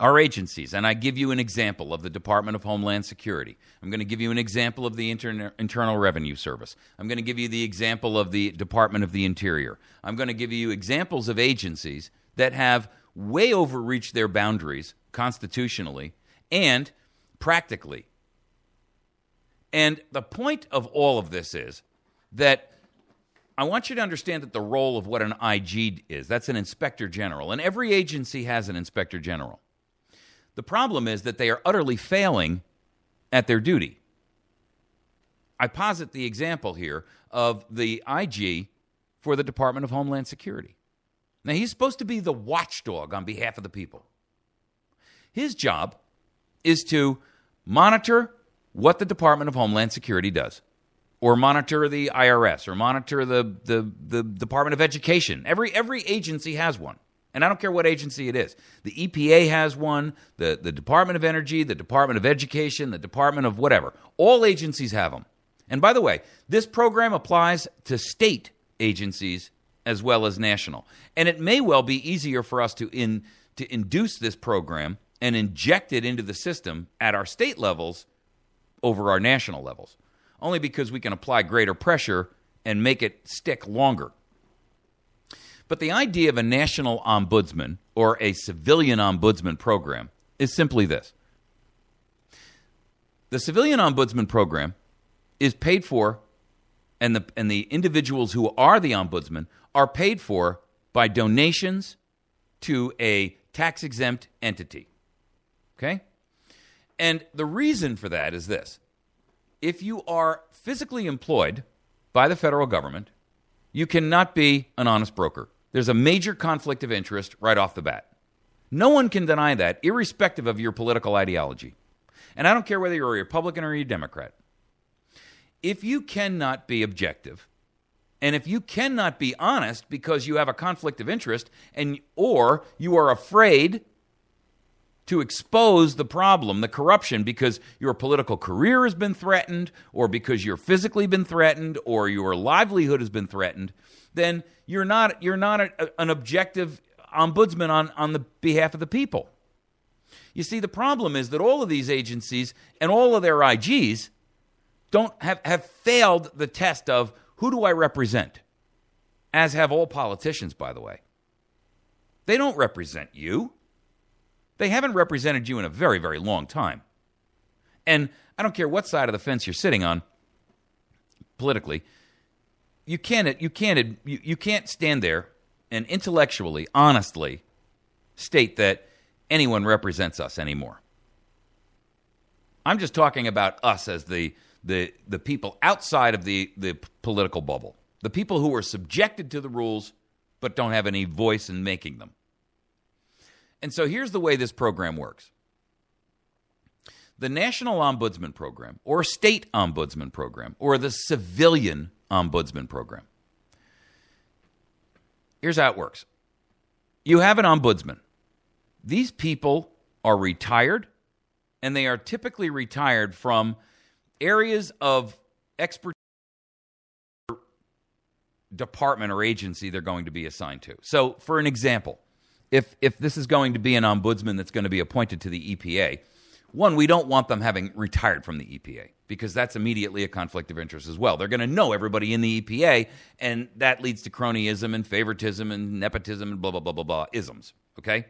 are agencies, and I give you an example of the Department of Homeland Security. I'm going to give you an example of the Internal Revenue Service. I'm going to give you the example of the Department of the Interior. I'm going to give you examples of agencies that have way overreached their boundaries constitutionally and practically. And the point of all of this is that I want you to understand that the role of what an IG is. That's an inspector general. And every agency has an inspector general. The problem is that they are utterly failing at their duty. I posit the example here of the IG for the Department of Homeland Security. Now, he's supposed to be the watchdog on behalf of the people. His job is to monitor what the Department of Homeland Security does. Or monitor the IRS, or monitor the Department of Education. Every agency has one. And I don't care what agency it is. The EPA has one, the Department of Energy, the Department of Education, the Department of whatever. All agencies have them. And by the way, this program applies to state agencies as well as national. And it may well be easier for us to induce this program and inject it into the system at our state levels over our national levels. Only because we can apply greater pressure and make it stick longer. But the idea of a national ombudsman or a civilian ombudsman program is simply this. The civilian ombudsman program is paid for and the individuals who are the ombudsman are paid for by donations to a tax-exempt entity. Okay? And the reason for that is this. If you are physically employed by the federal government, you cannot be an honest broker. There's a major conflict of interest right off the bat. No one can deny that, irrespective of your political ideology. And I don't care whether you're a Republican or a Democrat. If you cannot be objective, and if you cannot be honest because you have a conflict of interest, or you are afraid to expose the problem, the corruption, because your political career has been threatened, or because you're physically been threatened, or your livelihood has been threatened, then you're not an objective ombudsman on the behalf of the people. You see, the problem is that all of these agencies and all of their IGs have failed the test of who do I represent, as have all politicians, by the way. They don't represent you. They haven't represented you in a very, very long time. And I don't care what side of the fence you're sitting on politically, you can't stand there and intellectually, honestly state that anyone represents us anymore. I'm just talking about us as the people outside of the political bubble, the people who are subjected to the rules but don't have any voice in making them. And so here's the way this program works. The National Ombudsman Program, or State Ombudsman Program, or the Civilian Ombudsman Program. Here's how it works. You have an ombudsman. These people are retired, and they are typically retired from areas of expertise, department or agency they're going to be assigned to. So, for an example, if this is going to be an ombudsman that's going to be appointed to the EPA, one, we don't want them having retired from the EPA, because that's immediately a conflict of interest as well. They're going to know everybody in the EPA, and that leads to cronyism and favoritism and nepotism and blah, blah, blah, blah, blah, isms, okay?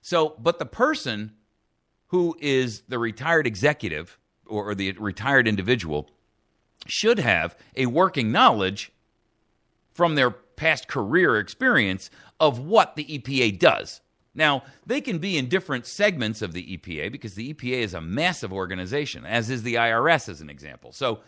So, but the person who is the retired executive or the retired individual should have a working knowledge from their past career experience of what the EPA does. Now, they can be in different segments of the EPA because the EPA is a massive organization, as is the IRS, as an example. So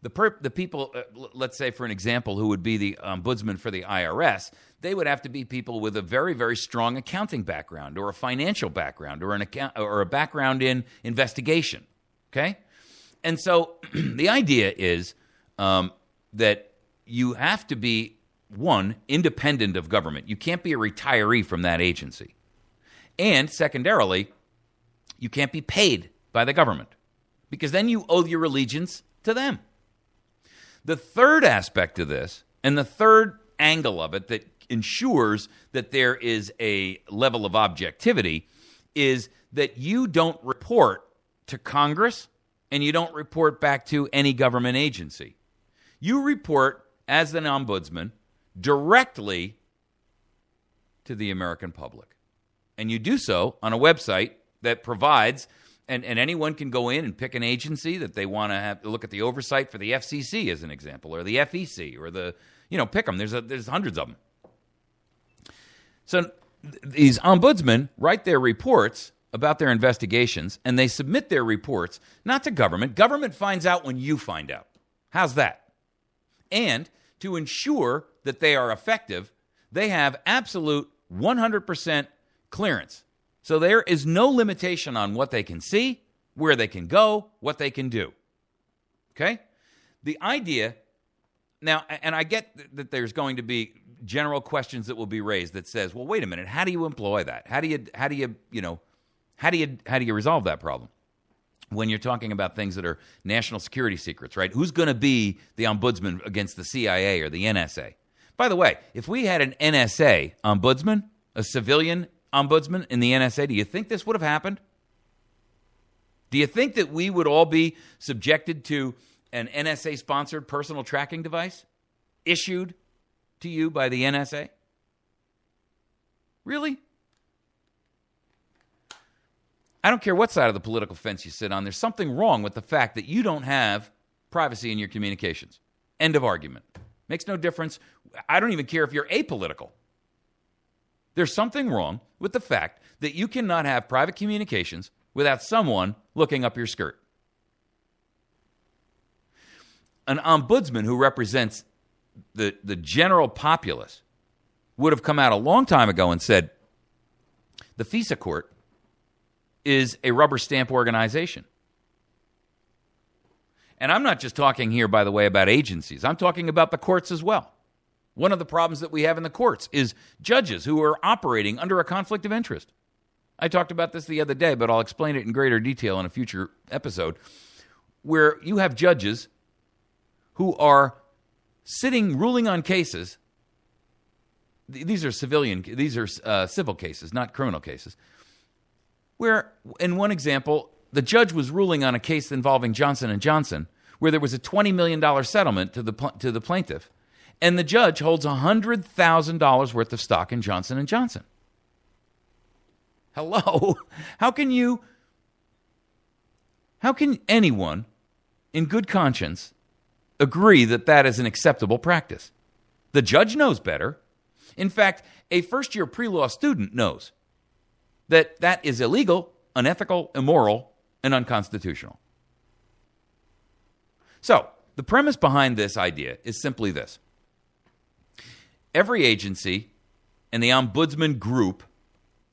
the people, let's say, for an example, who would be the ombudsman for the IRS, they would have to be people with a very, very strong accounting background or a financial background or a background in investigation, okay? And so the idea is that you have to be, one, independent of government. You can't be a retiree from that agency. And secondarily, you can't be paid by the government, because then you owe your allegiance to them. The third aspect of this, and the third angle of it that ensures that there is a level of objectivity, is that you don't report to Congress and you don't report back to any government agency. You report, as an ombudsman, directly to the American public. And you do so on a website that provides, and anyone can go in and pick an agency that they want to have look at the oversight for the FCC, as an example, or the FEC, or pick them. There's hundreds of them. So these ombudsmen write their reports about their investigations, and they submit their reports not to government. Government finds out when you find out. How's that? And to ensure that they are effective, they have absolute 100% clearance. So there is no limitation on what they can see, where they can go, what they can do. Okay? The idea, now, and I get that there's going to be general questions that will be raised that says, well, wait a minute, how do you employ that? How do you resolve that problem? When you're talking about things that are national security secrets, right? Who's going to be the ombudsman against the CIA or the NSA? By the way, if we had an NSA ombudsman, a civilian ombudsman in the NSA, do you think this would have happened? Do you think that we would all be subjected to an NSA-sponsored personal tracking device issued to you by the NSA? Really? I don't care what side of the political fence you sit on. There's something wrong with the fact that you don't have privacy in your communications. End of argument. Makes no difference. I don't even care if you're apolitical. There's something wrong with the fact that you cannot have private communications without someone looking up your skirt. An ombudsman who represents the general populace would have come out a long time ago and said, the FISA court is a rubber stamp organization. And I'm not just talking here, by the way, about agencies. I'm talking about the courts as well. One of the problems that we have in the courts is judges who are operating under a conflict of interest. I talked about this the other day, but I'll explain it in greater detail in a future episode, where you have judges who are ruling on cases. These are civil cases, not criminal cases. Where, in one example, the judge was ruling on a case involving Johnson & Johnson, where there was a $20 million settlement to the plaintiff, and the judge holds $100,000 worth of stock in Johnson & Johnson. Hello? How can anyone in good conscience agree that that is an acceptable practice? The judge knows better. In fact, a first-year pre-law student knows that that is illegal, unethical, immoral, and unconstitutional. So, the premise behind this idea is simply this. Every agency and the Ombudsman group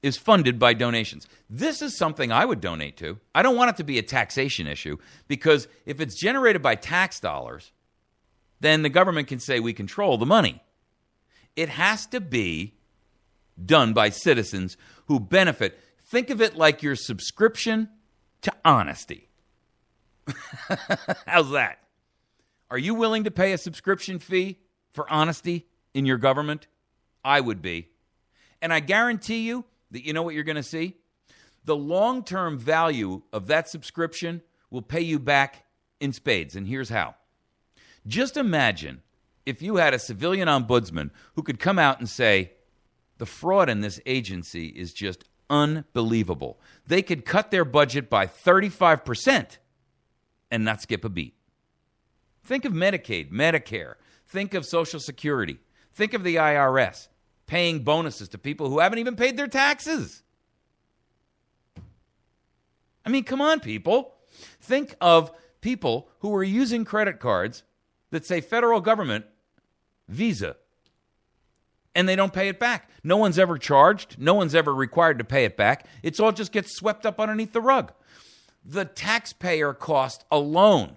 is funded by donations. This is something I would donate to. I don't want it to be a taxation issue, because if it's generated by tax dollars, then the government can say we control the money. It has to be done by citizens who benefit. Think of it like your subscription to honesty. How's that? Are you willing to pay a subscription fee for honesty in your government? I would be. And I guarantee you that you know what you're going to see? The long-term value of that subscription will pay you back in spades. And here's how. Just imagine if you had a civilian ombudsman who could come out and say, the fraud in this agency is just unbelievable. They could cut their budget by 35% and not skip a beat. Think of Medicaid, Medicare. Think of Social Security. Think of the IRS paying bonuses to people who haven't even paid their taxes. I mean, come on, people. Think of people who are using credit cards that say federal government Visa, and they don't pay it back. No one's ever charged. No one's ever required to pay it back. It's all just gets swept up underneath the rug. The taxpayer cost alone,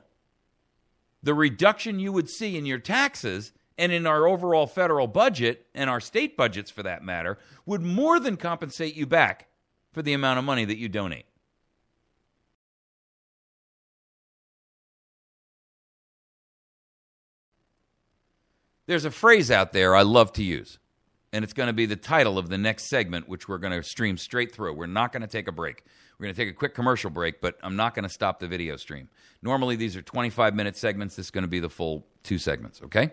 the reduction you would see in your taxes and in our overall federal budget, and our state budgets for that matter, would more than compensate you back for the amount of money that you donate. There's a phrase out there I love to use, and it's going to be the title of the next segment, which we're going to stream straight through. We're not going to take a break. We're going to take a quick commercial break, but I'm not going to stop the video stream. Normally, these are 25-minute segments. This is going to be the full 2 segments, okay?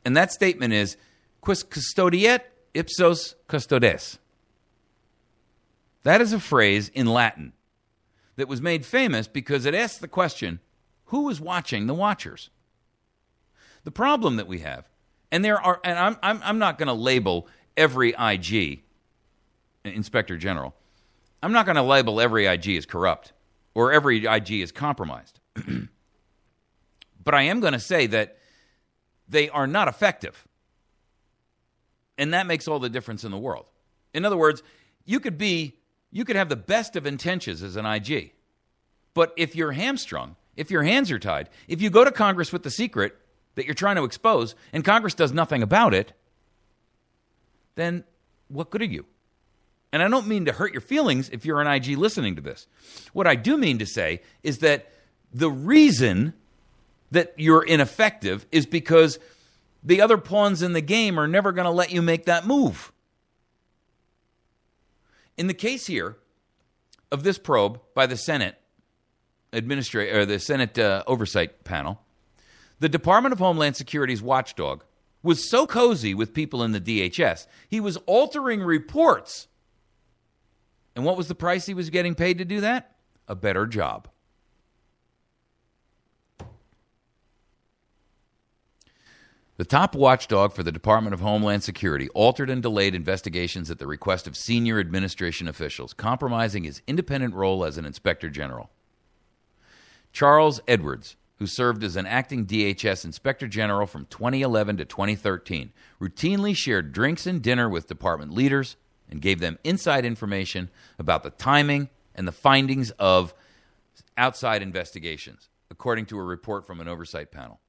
And that statement is, Quis Custodiet, Ipsos Custodes. That is a phrase in Latin that was made famous because it asks the question, who is watching the watchers? The problem that we have, and I'm not going to label every IG, Inspector General, I'm not going to label every IG as corrupt or every IG as compromised. But I am going to say that they are not effective. And that makes all the difference in the world. In other words, you could have the best of intentions as an IG. But if you're hamstrung, if your hands are tied, if you go to Congress with the secret that you're trying to expose, and Congress does nothing about it, then what good are you? And I don't mean to hurt your feelings if you're an IG listening to this. What I do mean to say is that the reason that you're ineffective is because the other pawns in the game are never going to let you make that move. In the case here of this probe by the Senate the Senate Oversight Panel, the Department of Homeland Security's watchdog was so cozy with people in the DHS, he was altering reports. And what was the price he was getting paid to do that? A better job. The top watchdog for the Department of Homeland Security altered and delayed investigations at the request of senior administration officials, compromising his independent role as an inspector general. Charles Edwards, who served as an acting DHS inspector general from 2011 to 2013, routinely shared drinks and dinner with department leaders and gave them inside information about the timing and the findings of outside investigations, according to a report from an oversight panel.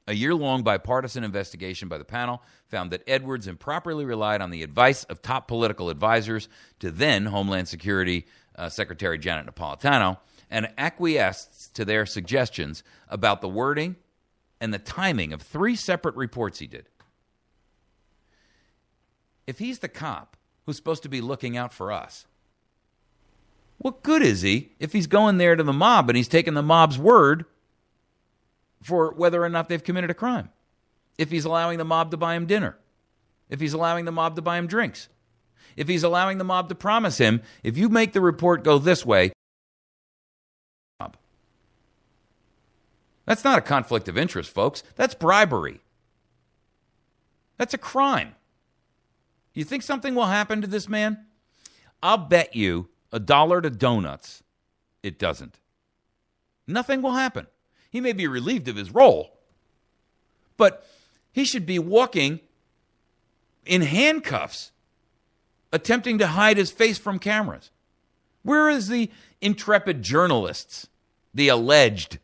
A year-long bipartisan investigation by the panel found that Edwards improperly relied on the advice of top political advisors to then Homeland Security Secretary Janet Napolitano and acquiesced to their suggestions about the wording and the timing of 3 separate reports he did. If he's the cop who's supposed to be looking out for us, what good is he if he's going there to the mob and he's taking the mob's word for whether or not they've committed a crime? If he's allowing the mob to buy him dinner, if he's allowing the mob to buy him drinks, if he's allowing the mob to promise him, if you make the report go this way, that's not a conflict of interest, folks. That's bribery. That's a crime. You think something will happen to this man? I'll bet you $1 to donuts it doesn't. Nothing will happen. He may be relieved of his role, but he should be walking in handcuffs, attempting to hide his face from cameras. Where is the intrepid journalists, the alleged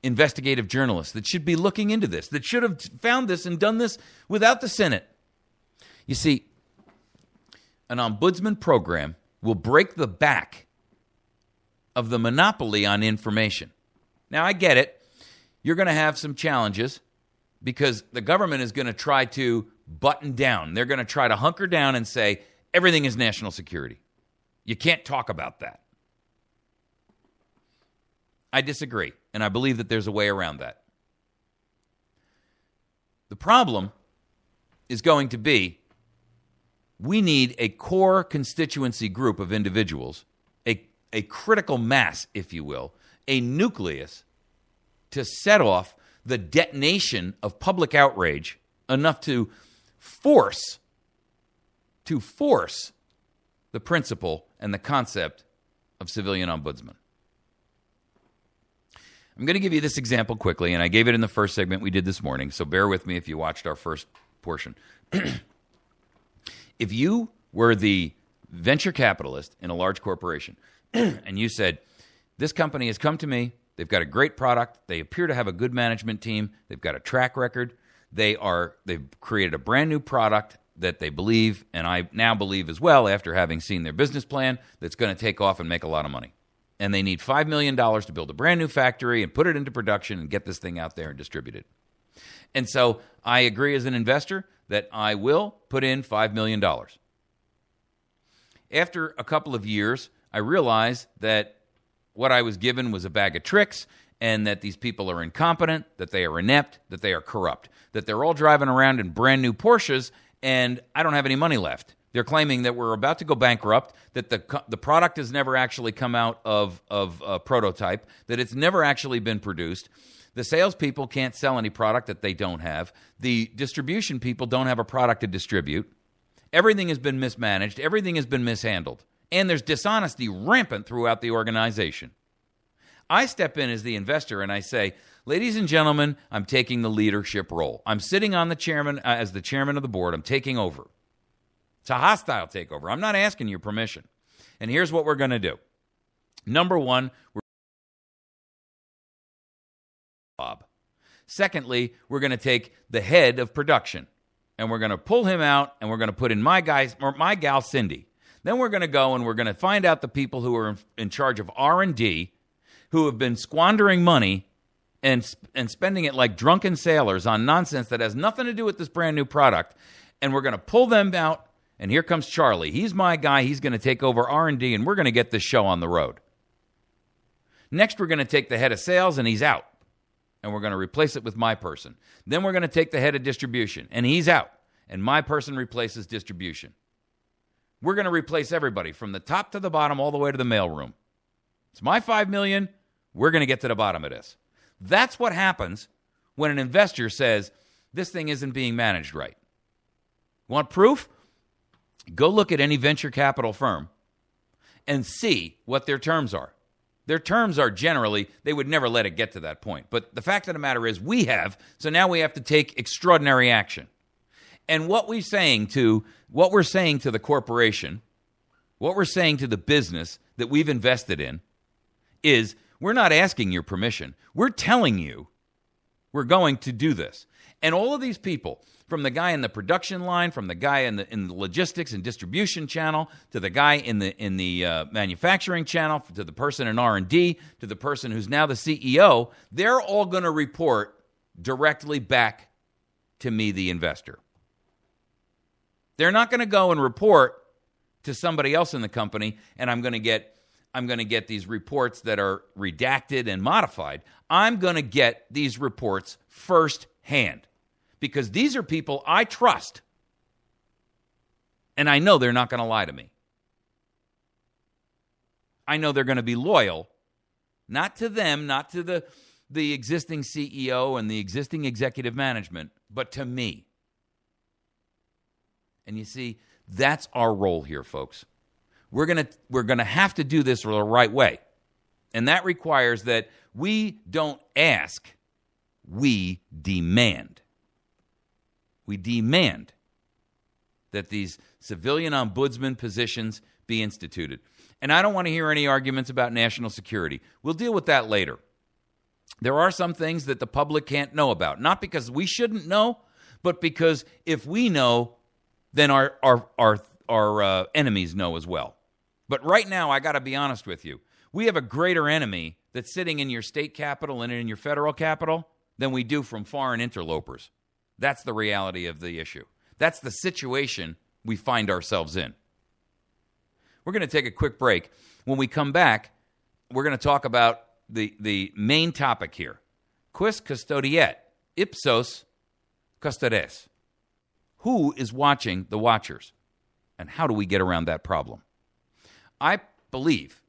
investigative journalists that should be looking into this, that should have found this and done this without the Senate? You see, an ombudsman program will break the back of the monopoly on information. Now, I get it. You're going to have some challenges because the government is going to try to button down. They're going to try to hunker down and say, everything is national security. You can't talk about that. I disagree, and I believe that there's a way around that. The problem is going to be we need a core constituency group of individuals, a critical mass, if you will, a nucleus to set off the detonation of public outrage enough to force the principle and the concept of civilian ombudsman. I'm going to give you this example quickly, and I gave it in the first segment we did this morning, so bear with me if you watched our first portion. If you were the venture capitalist in a large corporation and you said, this company has come to me, they've got a great product, they appear to have a good management team, they've got a track record, they've created a brand new product that they believe, and I now believe as well after having seen their business plan, that's going to take off and make a lot of money. And they need $5 million to build a brand new factory and put it into production and get this thing out there and distribute it. And so I agree as an investor that I will put in $5 million. After a couple of years, I realized that what I was given was a bag of tricks and that these people are incompetent, that they are inept, that they are corrupt, that they're all driving around in brand new Porsches and I don't have any money left. They're claiming that we're about to go bankrupt, that the product has never actually come out of a prototype, that it's never actually been produced. The salespeople can't sell any product that they don't have. The distribution people don't have a product to distribute. Everything has been mismanaged. Everything has been mishandled. And there's dishonesty rampant throughout the organization. I step in as the investor and I say, ladies and gentlemen, I'm taking the leadership role. I'm sitting on the chairman as the chairman of the board. I'm taking over. It's a hostile takeover. I'm not asking your permission. And here's what we're going to do. Number one, Bob. Secondly, we're going to take the head of production and we're going to pull him out and we're going to put in my gal Cindy. Then we're going to go and we're going to find out the people who are in charge of R&D who have been squandering money and spending it like drunken sailors on nonsense that has nothing to do with this brand new product. And we're going to pull them out. And here comes Charlie. He's my guy. He's going to take over R&D and we're going to get this show on the road. Next, we're going to take the head of sales and he's out. And we're going to replace it with my person. Then we're going to take the head of distribution, and he's out, and my person replaces distribution. We're going to replace everybody from the top to the bottom all the way to the mailroom. It's my $5 million. We're going to get to the bottom of this. That's what happens when an investor says, this thing isn't being managed right. Want proof? Go look at any venture capital firm and see what their terms are. Their terms are generally, they would never let it get to that point. But the fact of the matter is we have, so now we have to take extraordinary action. And what we're saying to the corporation, what we're saying to the business that we've invested in is we're not asking your permission. We're telling you we're going to do this. And all of these people, from the guy in the production line, from the guy in the logistics and distribution channel, to the guy in the manufacturing channel, to the person in R&D, to the person who's now the CEO, they're all going to report directly back to me, the investor. They're not going to go and report to somebody else in the company, and I'm going to get these reports that are redacted and modified. I'm going to get these reports firsthand because these are people I trust, and I know they're not going to lie to me. I know they're going to be loyal, not to them, not to the existing CEO and the existing executive management, but to me. And you see, that's our role here, folks. We're gonna have to do this the right way. And that requires that we don't ask, we demand. We demand that these civilian ombudsman positions be instituted. And I don't want to hear any arguments about national security. We'll deal with that later. There are some things that the public can't know about, not because we shouldn't know, but because if we know, then our enemies know as well. But right now, I got to be honest with you. We have a greater enemy that's sitting in your state capital and in your federal capital than we do from foreign interlopers. That's the reality of the issue. That's the situation we find ourselves in. We're going to take a quick break. When we come back, we're going to talk about the main topic here. Quis Custodiet, Ipsos Custodes. Who is watching the watchers? And how do we get around that problem? I believe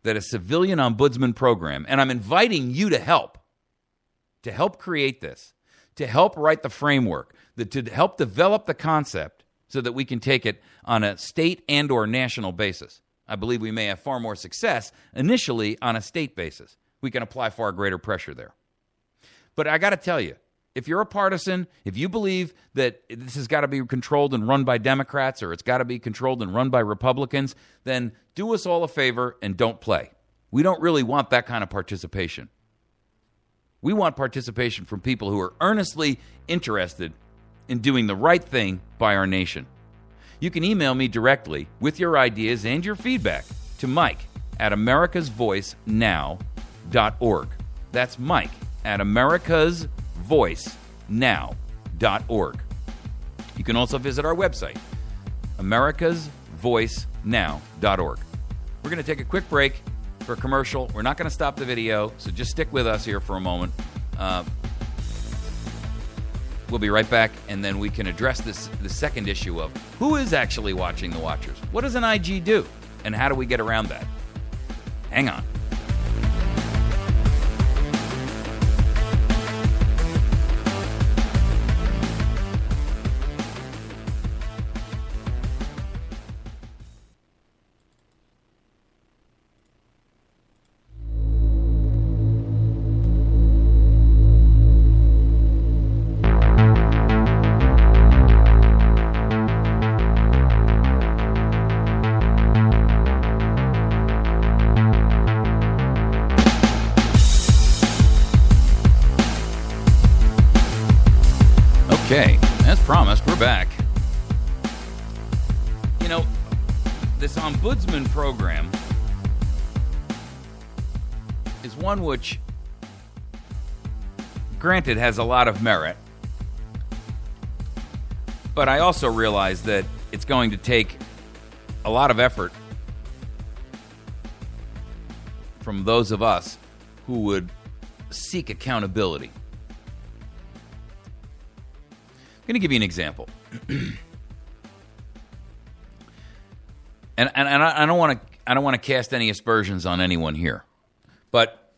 that a civilian ombudsman program, and I'm inviting you to help create this, to help write the framework, to help develop the concept so that we can take it on a state and or national basis. I believe we may have far more success initially on a state basis. We can apply far greater pressure there. But I got to tell you, if you're a partisan, if you believe that this has got to be controlled and run by Democrats or it's got to be controlled and run by Republicans, then do us all a favor and don't play. We don't really want that kind of participation. We want participation from people who are earnestly interested in doing the right thing by our nation. You can email me directly with your ideas and your feedback to mike@americasvoicenow.org. That's Mike at americasvoicenow.org. You can also visit our website, americasvoicenow.org. We're going to take a quick break for a commercial. We're not going to stop the video, so just stick with us here for a moment. We'll be right back, and then we can address the second issue of who is actually watching the watchers. What does an IG do, and how do we get around that? Hang on. Okay, as promised, we're back. You know, this ombudsman program is one which, granted, has a lot of merit, but I also realize that it's going to take a lot of effort from those of us who would seek accountability. I'm going to give you an example. and I don't want to cast any aspersions on anyone here. But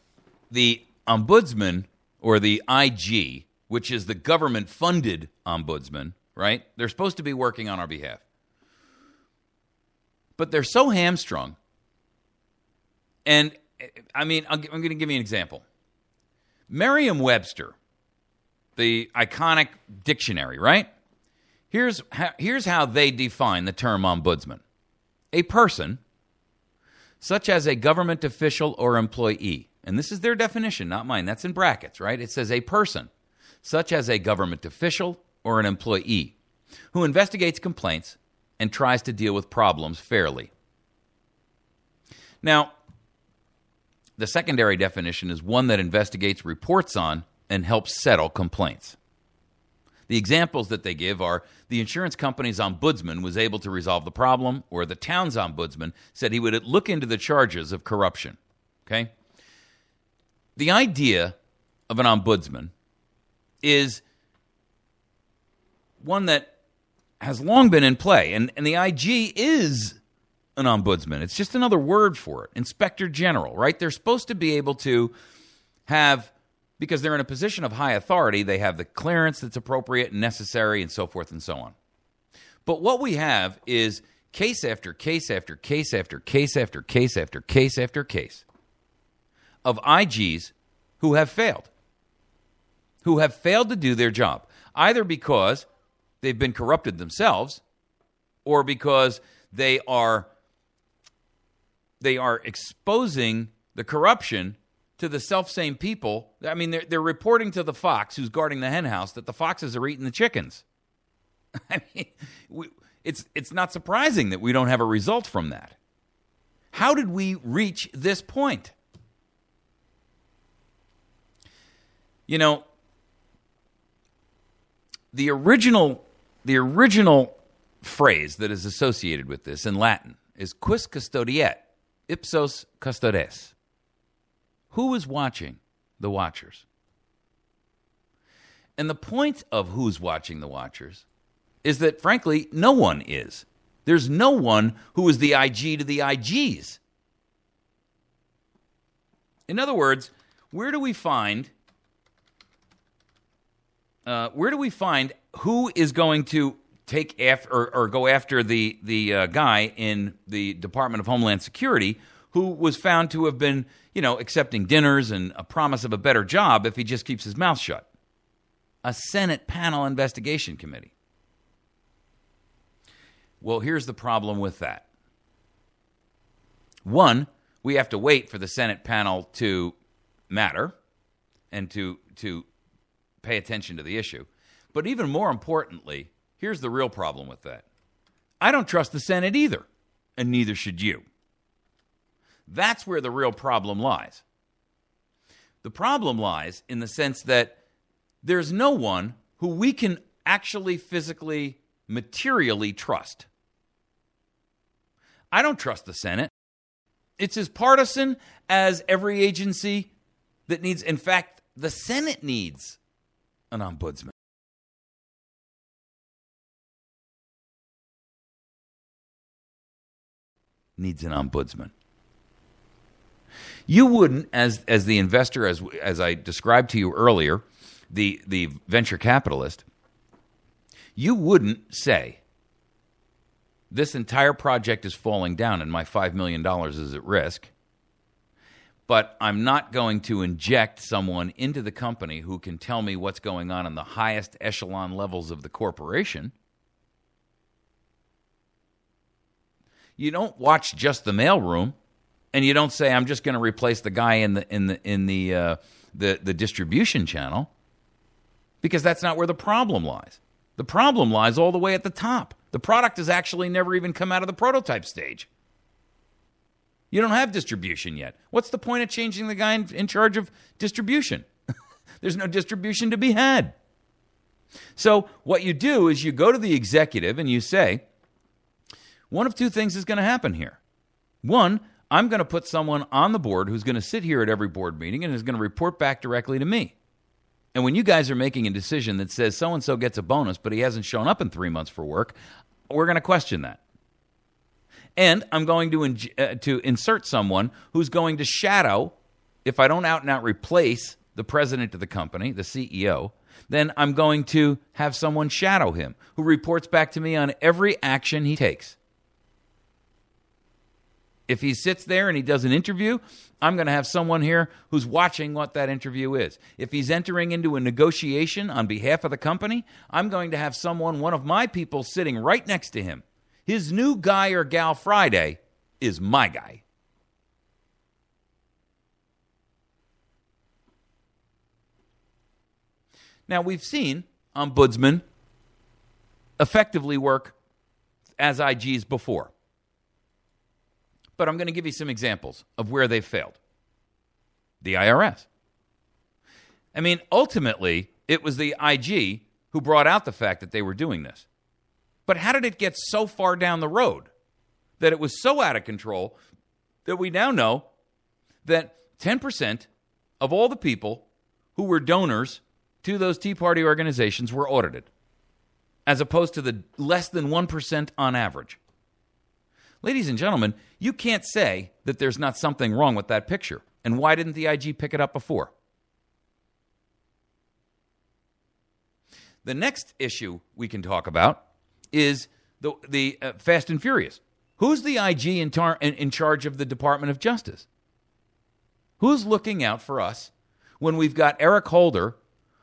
the ombudsman or the IG, which is the government-funded ombudsman, right? They're supposed to be working on our behalf. But they're so hamstrung. And, I mean, I'm going to give you an example. Merriam-Webster, the iconic dictionary, right? Here's how they define the term ombudsman. A person, such as a government official or employee, and this is their definition, not mine, that's in brackets, right? It says a person, such as a government official or an employee, who investigates complaints and tries to deal with problems fairly. Now, the secondary definition is one that investigates, reports on, and helps settle complaints. The examples that they give are the insurance company's ombudsman was able to resolve the problem, or the town's ombudsman said he would look into the charges of corruption. Okay? The idea of an ombudsman is one that has long been in play, and the IG is an ombudsman. It's just another word for it. Inspector General, right? They're supposed to be able to have, because they're in a position of high authority, they have the clearance that's appropriate and necessary and so forth and so on. But what we have is case after case after case after case after case after case after case of IGs who have failed to do their job, either because they've been corrupted themselves or because they are exposing the corruption to the self-same people. I mean, they're reporting to the fox who's guarding the hen house that the foxes are eating the chickens. I mean, it's not surprising that we don't have a result from that. How did we reach this point? You know, the original phrase that is associated with this in Latin is Quis Custodiet, Ipsos Custodes. Who is watching the watchers? And the point of who's watching the watchers is that, frankly, no one is. There's no one who is the IG to the IGs. In other words, where do we find who is going to take after or go after the guy in the Department of Homeland Security who was found to have been, accepting dinners and a promise of a better job if he just keeps his mouth shut? A Senate panel investigation committee. Well, here's the problem with that. One, we have to wait for the Senate panel to matter and to pay attention to the issue. But even more importantly, here's the real problem with that. I don't trust the Senate either, and neither should you. That's where the real problem lies. The problem lies in the sense that there's no one who we can actually physically, materially trust. I don't trust the Senate. It's as partisan as every agency that needs, in fact, the Senate needs an ombudsman. Needs an ombudsman. You wouldn't, as the investor, as I described to you earlier, the venture capitalist, you wouldn't say, this entire project is falling down and my $5 million is at risk, but I'm not going to inject someone into the company who can tell me what's going on in the highest echelon levels of the corporation. You don't watch just the mailroom, and you don't say, I'm just going to replace the guy in the distribution channel, because that's not where the problem lies. The problem lies all the way at the top. The product has actually never even come out of the prototype stage. You don't have distribution yet. What's the point of changing the guy in charge of distribution? There's no distribution to be had. So what you do is you go to the executive and you say, one of two things is going to happen here. One, I'm going to put someone on the board who's going to sit here at every board meeting and is going to report back directly to me. And when you guys are making a decision that says so-and-so gets a bonus, but he hasn't shown up in 3 months for work, we're going to question that. And I'm going to insert someone who's going to shadow, if I don't out-and-out replace the president of the company, the CEO, then I'm going to have someone shadow him who reports back to me on every action he takes. If he sits there and he does an interview, I'm going to have someone here who's watching what that interview is. If he's entering into a negotiation on behalf of the company, I'm going to have one of my people sitting right next to him. His new guy or gal Friday is my guy. Now, we've seen ombudsmen effectively work as IGs before. But I'm going to give you some examples of where they've failed. The IRS. I mean, ultimately, it was the IG who brought out the fact that they were doing this. But how did it get so far down the road that it was so out of control that we now know that 10% of all the people who were donors to those Tea Party organizations were audited, as opposed to the less than 1% on average? Ladies and gentlemen, you can't say that there's not something wrong with that picture. And why didn't the IG pick it up before? The next issue we can talk about is the Fast and Furious. Who's the IG in charge of the Department of Justice? Who's looking out for us when we've got Eric Holder,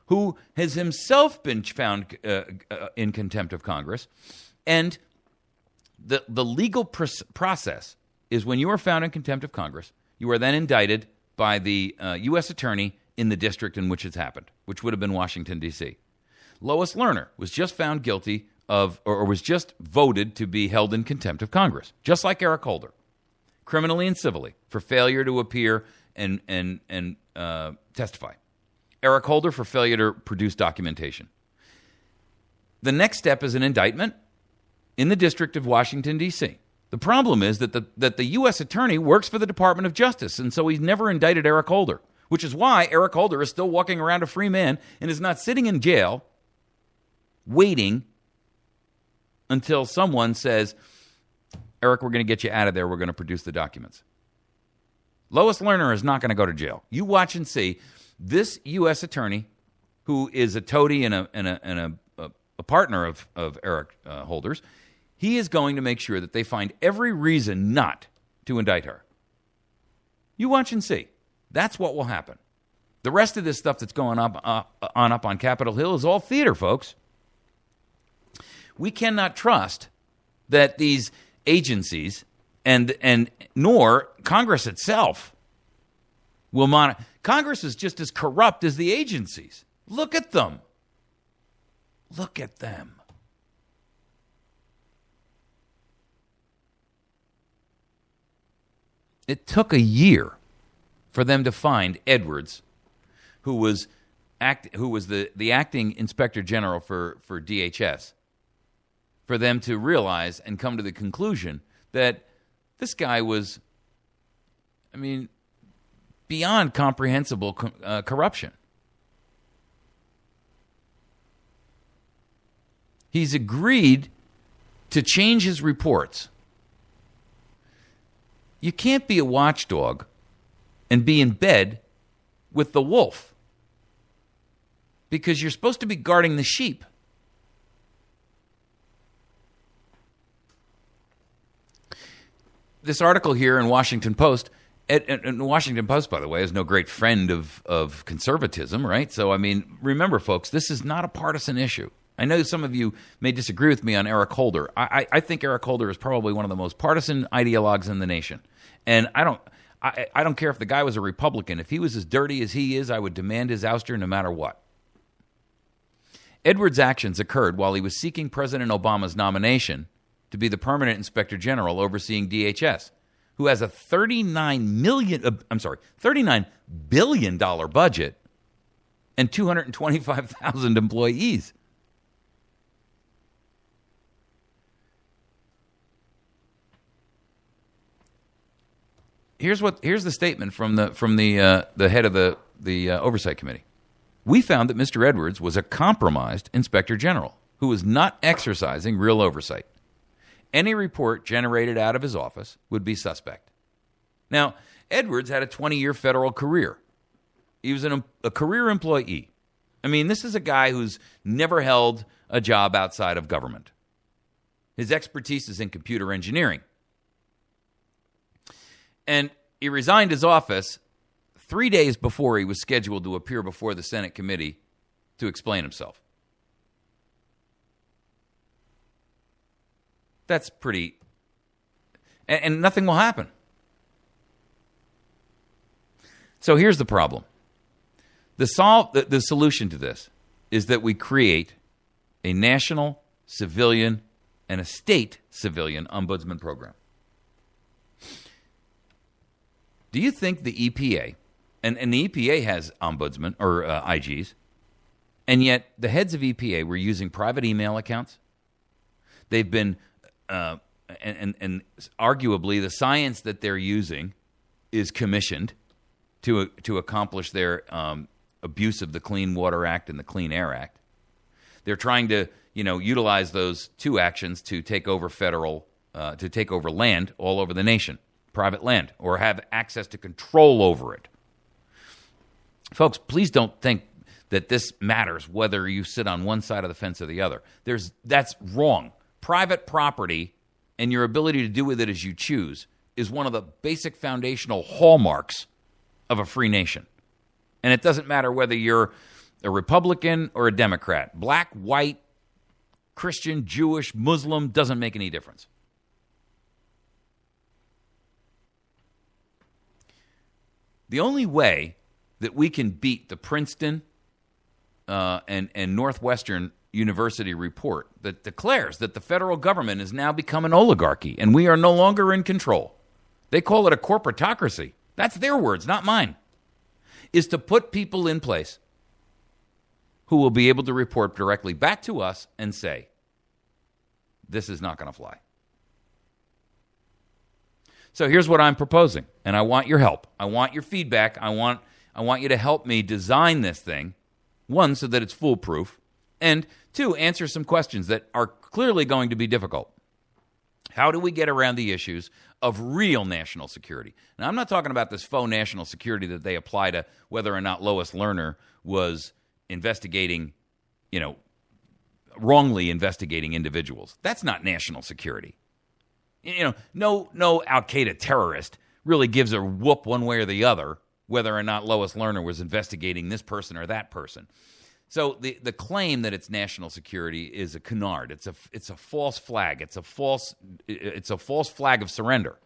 who has himself been found in contempt of Congress, and the legal process is when you are found in contempt of Congress, you are then indicted by the U.S. attorney in the district in which it's happened, which would have been Washington, D.C. Lois Lerner was just found guilty of, or was just voted to be held in contempt of Congress, just like Eric Holder, criminally and civilly, for failure to appear and testify. Eric Holder for failure to produce documentation. The next step is an indictment in the District of Washington, D.C. The problem is that the U.S. attorney works for the Department of Justice, and so he's never indicted Eric Holder, which is why Eric Holder is still walking around a free man and is not sitting in jail waiting until someone says, Eric, we're going to get you out of there. We're going to produce the documents. Lois Lerner is not going to go to jail. You watch and see. This U.S. attorney, who is a toady and a partner of Eric Holder's, he is going to make sure that they find every reason not to indict her. You watch and see. That's what will happen. The rest of this stuff that's going up on Capitol Hill is all theater, folks. We cannot trust that these agencies and nor Congress itself will monitor. Congress is just as corrupt as the agencies. Look at them. Look at them. It took a year for them to find Edwards, who was the acting inspector general for DHS, for them to realize and come to the conclusion that this guy was, beyond comprehensible corruption. He's agreed to change his reports. You can't be a watchdog and be in bed with the wolf because you're supposed to be guarding the sheep. This article here in Washington Post, and Washington Post, by the way, is no great friend of conservatism, right? So, remember, folks, this is not a partisan issue. I know some of you may disagree with me on Eric Holder. I think Eric Holder is probably one of the most partisan ideologues in the nation. And I don't care if the guy was a Republican. If he was as dirty as he is, I would demand his ouster no matter what. Edwards' actions occurred while he was seeking President Obama's nomination to be the permanent inspector general overseeing DHS, who has a $39 billion budget and 225,000 employees. Here's the statement from the head of the Oversight Committee. We found that Mr. Edwards was a compromised inspector general who was not exercising real oversight. Any report generated out of his office would be suspect. Now, Edwards had a 20-year federal career. He was a career employee. I mean, this is a guy who's never held a job outside of government. His expertise is in computer engineering. And he resigned his office 3 days before he was scheduled to appear before the Senate committee to explain himself. That's pretty... And nothing will happen. So here's the problem. The solution to this is that we create a national civilian and a state civilian ombudsman program. Do you think the EPA, and the EPA has ombudsman or IGs, and yet the heads of EPA were using private email accounts? They've been, and arguably the science that they're using is commissioned to accomplish their abuse of the Clean Water Act and the Clean Air Act. They're trying to, utilize those two actions to take over land all over the nation, private land, or have access to control over it. Folks, please don't think that this matters whether you sit on one side of the fence or the other. That's wrong. Private property and your ability to do with it as you choose is one of the basic foundational hallmarks of a free nation. And it doesn't matter whether you're a Republican or a Democrat. Black, white, Christian, Jewish, Muslim, doesn't make any difference. The only way that we can beat the Princeton and Northwestern University report that declares that the federal government has now become an oligarchy and we are no longer in control. They call it a corporatocracy. That's their words, not mine. Is to put people in place who will be able to report directly back to us and say, this is not going to fly. So here's what I'm proposing, and I want your help. I want your feedback. I want you to help me design this thing, one, so that it's foolproof, and two, answer some questions that are clearly going to be difficult. How do we get around the issues of real national security? Now, I'm not talking about this faux national security that they apply to whether or not Lois Lerner was investigating, wrongly investigating individuals. That's not national security. No Al-Qaeda terrorist really gives a whoop one way or the other whether or not Lois Lerner was investigating this person or that person. So the claim that it's national security is a canard. It's a false flag. It's a false flag of surrender.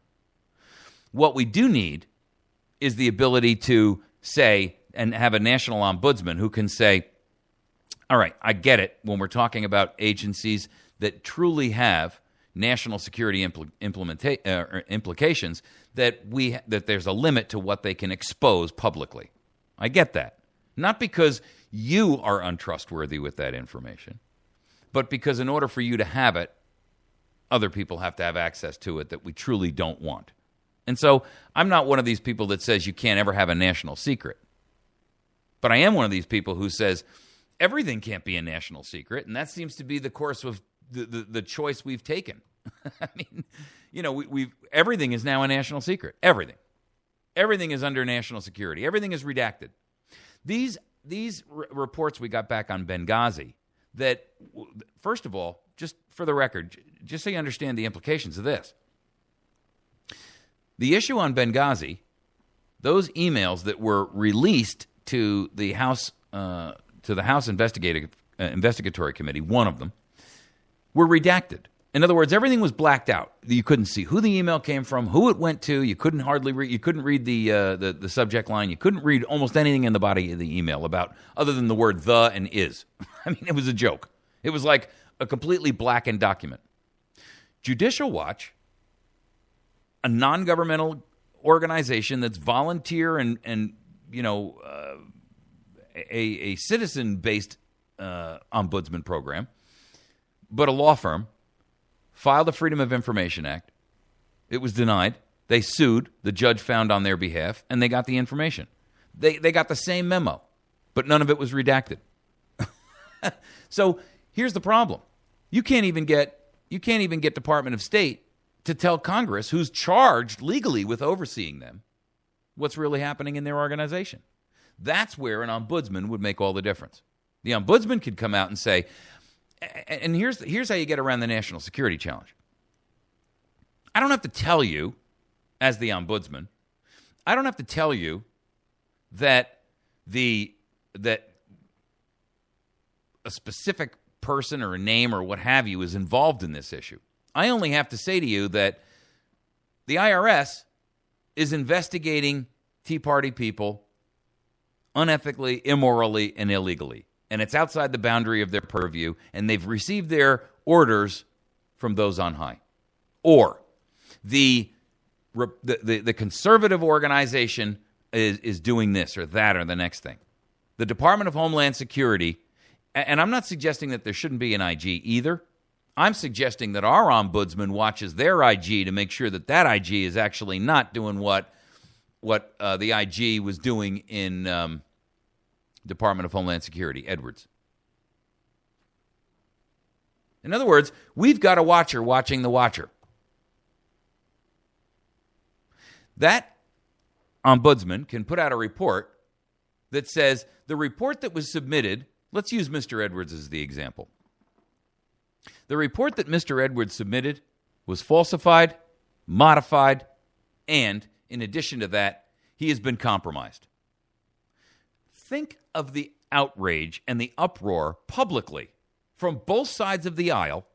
What we do need is the ability to say and have a national ombudsman who can say, all right, I get it when we're talking about agencies that truly have national security implications that there's a limit to what they can expose publicly. I get that. Not because you are untrustworthy with that information, but because in order for you to have it, other people have to have access to it that we truly don't want. And so I'm not one of these people that says you can't ever have a national secret. But I am one of these people who says everything can't be a national secret, and that seems to be the course of the choice we've taken. I mean, everything is now a national secret. Everything. Everything is under national security. Everything is redacted. These reports we got back on Benghazi that, first of all, just for the record, just so you understand the implications of this. The issue on Benghazi, those emails that were released to the House Investigatory Committee, one of them, were redacted. In other words, everything was blacked out. You couldn't see who the email came from, who it went to. You couldn't read the subject line. You couldn't read almost anything in the body of the email about other than the word "the" and "is." I mean, it was a joke. It was like a completely blackened document. Judicial Watch, a non-governmental organization that's volunteer and a citizen-based ombudsman program, but a law firm, filed the Freedom of Information Act. It was denied. They sued. The judge found on their behalf, and they got the information. They got the same memo, but none of it was redacted. So here's the problem: you can't even get Department of State to tell Congress, who's charged legally with overseeing them, what's really happening in their organization. That's where an ombudsman would make all the difference. The ombudsman could come out and say, and here's how you get around the national security challenge. I don't have to tell you, as the ombudsman, I don't have to tell you that a specific person or a name or what have you is involved in this issue. I only have to say to you that the IRS is investigating Tea Party people unethically, immorally, and illegally. And it's outside the boundary of their purview, and they've received their orders from those on high. Or the conservative organization is doing this or that or the next thing. The Department of Homeland Security, and I'm not suggesting that there shouldn't be an IG either. I'm suggesting that our ombudsman watches their IG to make sure that that IG is actually not doing what the IG was doing in Department of Homeland Security, Edwards. In other words, we've got a watcher watching the watcher. That ombudsman can put out a report that says the report that was submitted, let's use Mr. Edwards as the example. The report that Mr. Edwards submitted was falsified, modified, and in addition to that, he has been compromised. Think of the outrage and the uproar publicly from both sides of the aisle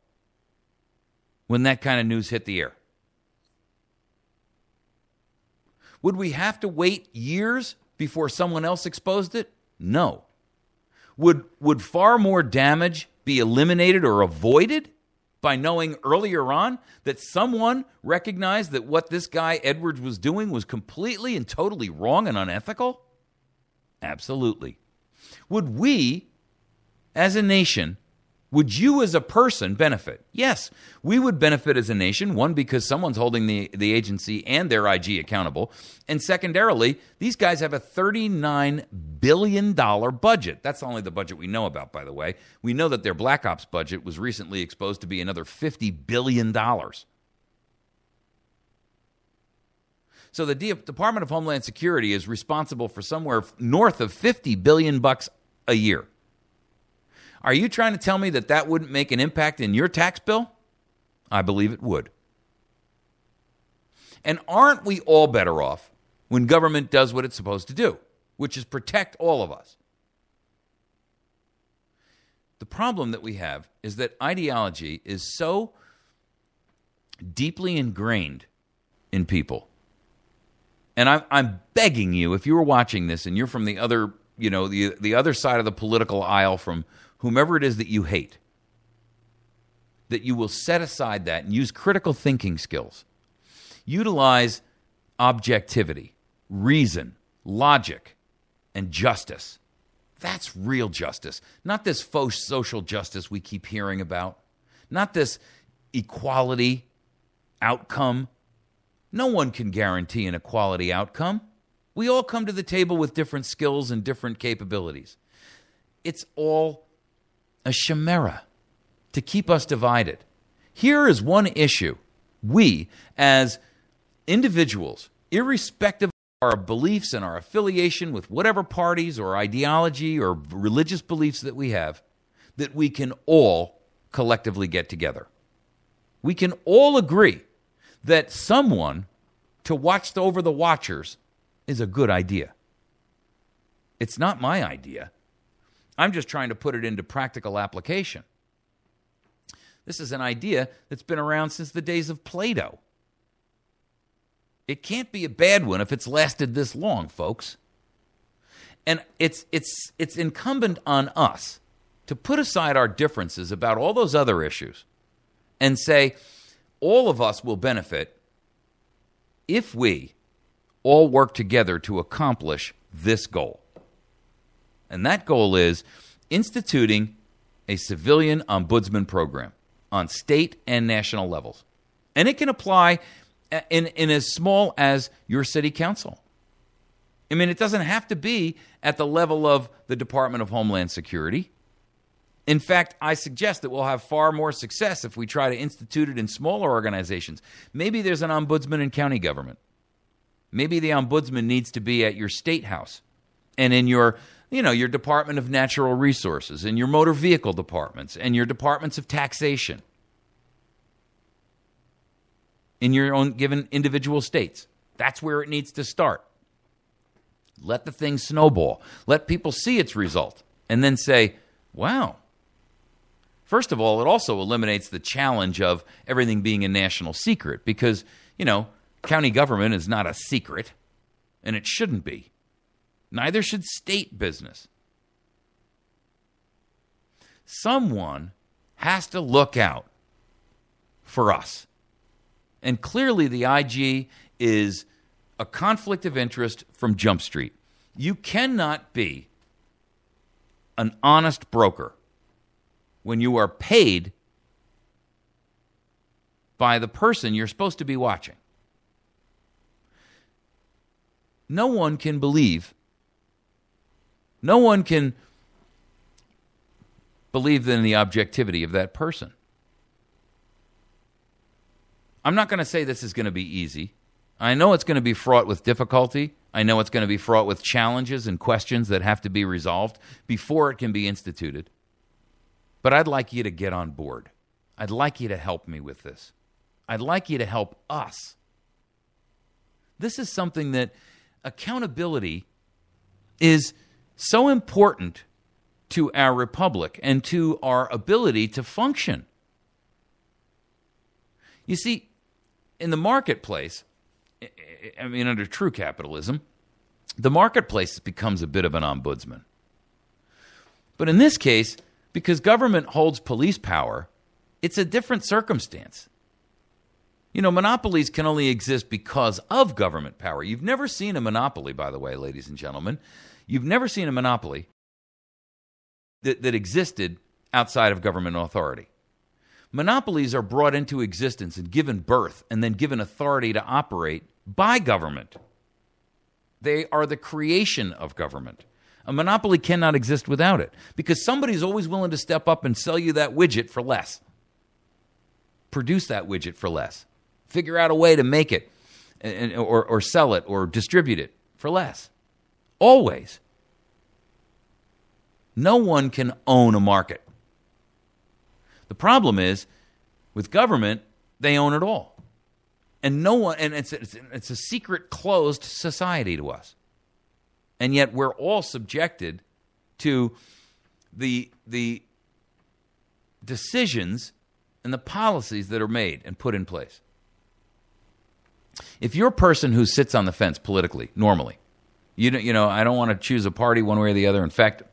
when that kind of news hit the air. Would we have to wait years before someone else exposed it? No. Would far more damage be eliminated or avoided by knowing earlier on that someone recognized that what this guy Edwards was doing was completely and totally wrong and unethical? Absolutely. Would we, as a nation, would you as a person benefit? Yes, we would benefit as a nation, one, because someone's holding the agency and their IG accountable, and secondarily, these guys have a $39 billion budget. That's only the budget we know about, by the way. We know that their Black Ops budget was recently exposed to be another $50 billion. So the Department of Homeland Security is responsible for somewhere north of $50 billion a year. Are you trying to tell me that that wouldn't make an impact in your tax bill? I believe it would. And aren't we all better off when government does what it's supposed to do, which is protect all of us? The problem that we have is that ideology is so deeply ingrained in people. And I'm begging you, if you were watching this and you're from the other, the other side of the political aisle, from whomever it is that you hate, that you will set aside that and use critical thinking skills. Utilize objectivity, reason, logic, and justice. That's real justice. Not this faux social justice we keep hearing about. Not this equality outcome. No one can guarantee an equality outcome. We all come to the table with different skills and different capabilities. It's all a chimera to keep us divided. Here is one issue. We, as individuals, irrespective of our beliefs and our affiliation with whatever parties or ideology or religious beliefs that we have, that we can all collectively get together. We can all agree that someone to watch over the watchers is a good idea. It's not my idea. I'm just trying to put it into practical application. This is an idea that's been around since the days of Plato. It can't be a bad one if it's lasted this long, folks. And it's incumbent on us to put aside our differences about all those other issues and say, all of us will benefit if we all work together to accomplish this goal. And that goal is instituting a civilian ombudsman program on state and national levels. And it can apply in as small as your city council. I mean, it doesn't have to be at the level of the Department of Homeland Security. In fact, I suggest that we'll have far more success if we try to institute it in smaller organizations. Maybe there's an ombudsman in county government. Maybe the ombudsman needs to be at your state house and in your your Department of Natural Resources and your motor vehicle departments and your departments of taxation in your own given individual states. That's where it needs to start. Let the thing snowball. Let people see its result and then say, wow. First of all, it also eliminates the challenge of everything being a national secret because, county government is not a secret, and it shouldn't be. Neither should state business. Someone has to look out for us. And clearly the IG is a conflict of interest from Jump Street. You cannot be an honest broker when you are paid by the person you're supposed to be watching. No one can believe in the objectivity of that person. I'm not going to say this is going to be easy. I know it's going to be fraught with difficulty. I know it's going to be fraught with challenges and questions that have to be resolved before it can be instituted. But I'd like you to get on board. I'd like you to help me with this. I'd like you to help us. This is something that accountability is so important to our republic and to our ability to function. You see, in the marketplace, under true capitalism, the marketplace becomes a bit of an ombudsman. But in this case, because government holds police power, it's a different circumstance. Monopolies can only exist because of government power. You've never seen a monopoly, by the way, ladies and gentlemen. You've never seen a monopoly that existed outside of government authority. Monopolies are brought into existence and given birth and then given authority to operate by government. They are the creation of government. A monopoly cannot exist without it because somebody's always willing to step up and sell you that widget for less. Produce that widget for less. Figure out a way to make it or sell it or distribute it for less. Always. No one can own a market. The problem is, with government, they own it all. And it's a secret, closed society to us. And yet we're all subjected to the decisions and the policies that are made and put in place. If you're a person who sits on the fence politically, normally, I don't want to choose a party one way or the other. In fact,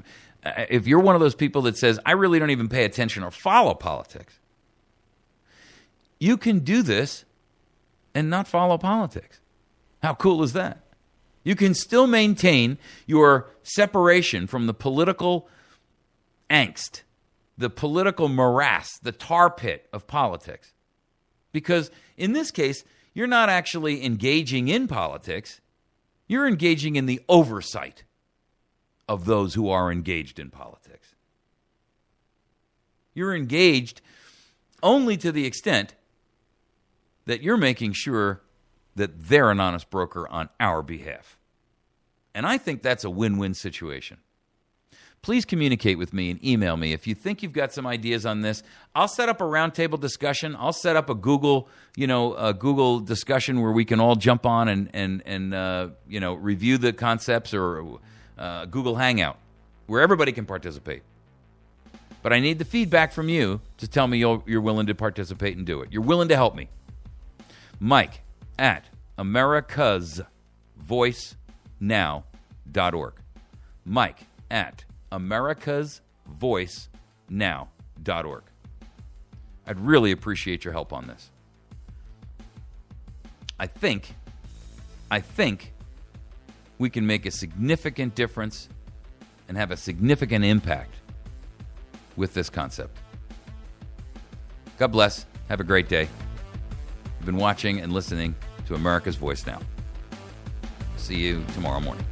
if you're one of those people that says, I really don't even pay attention or follow politics, you can do this and not follow politics. How cool is that? You can still maintain your separation from the political angst, the political morass, the tar pit of politics. Because in this case, you're not actually engaging in politics. You're engaging in the oversight of those who are engaged in politics. You're engaged only to the extent that you're making sure that they're an honest broker on our behalf. And I think that's a win-win situation. Please communicate with me and email me if you think you've got some ideas on this. I'll set up a roundtable discussion. I'll set up a Google discussion where we can all jump on and review the concepts, or Google Hangout, where everybody can participate. But I need the feedback from you to tell me you're willing to participate and do it. You're willing to help me. Mike at americasvoicenow.org. Mike at americasvoicenow.org. I'd really appreciate your help on this. I think we can make a significant difference and have a significant impact with this concept. God bless. Have a great day. You've been watching and listening to America's Voice Now. See you tomorrow morning.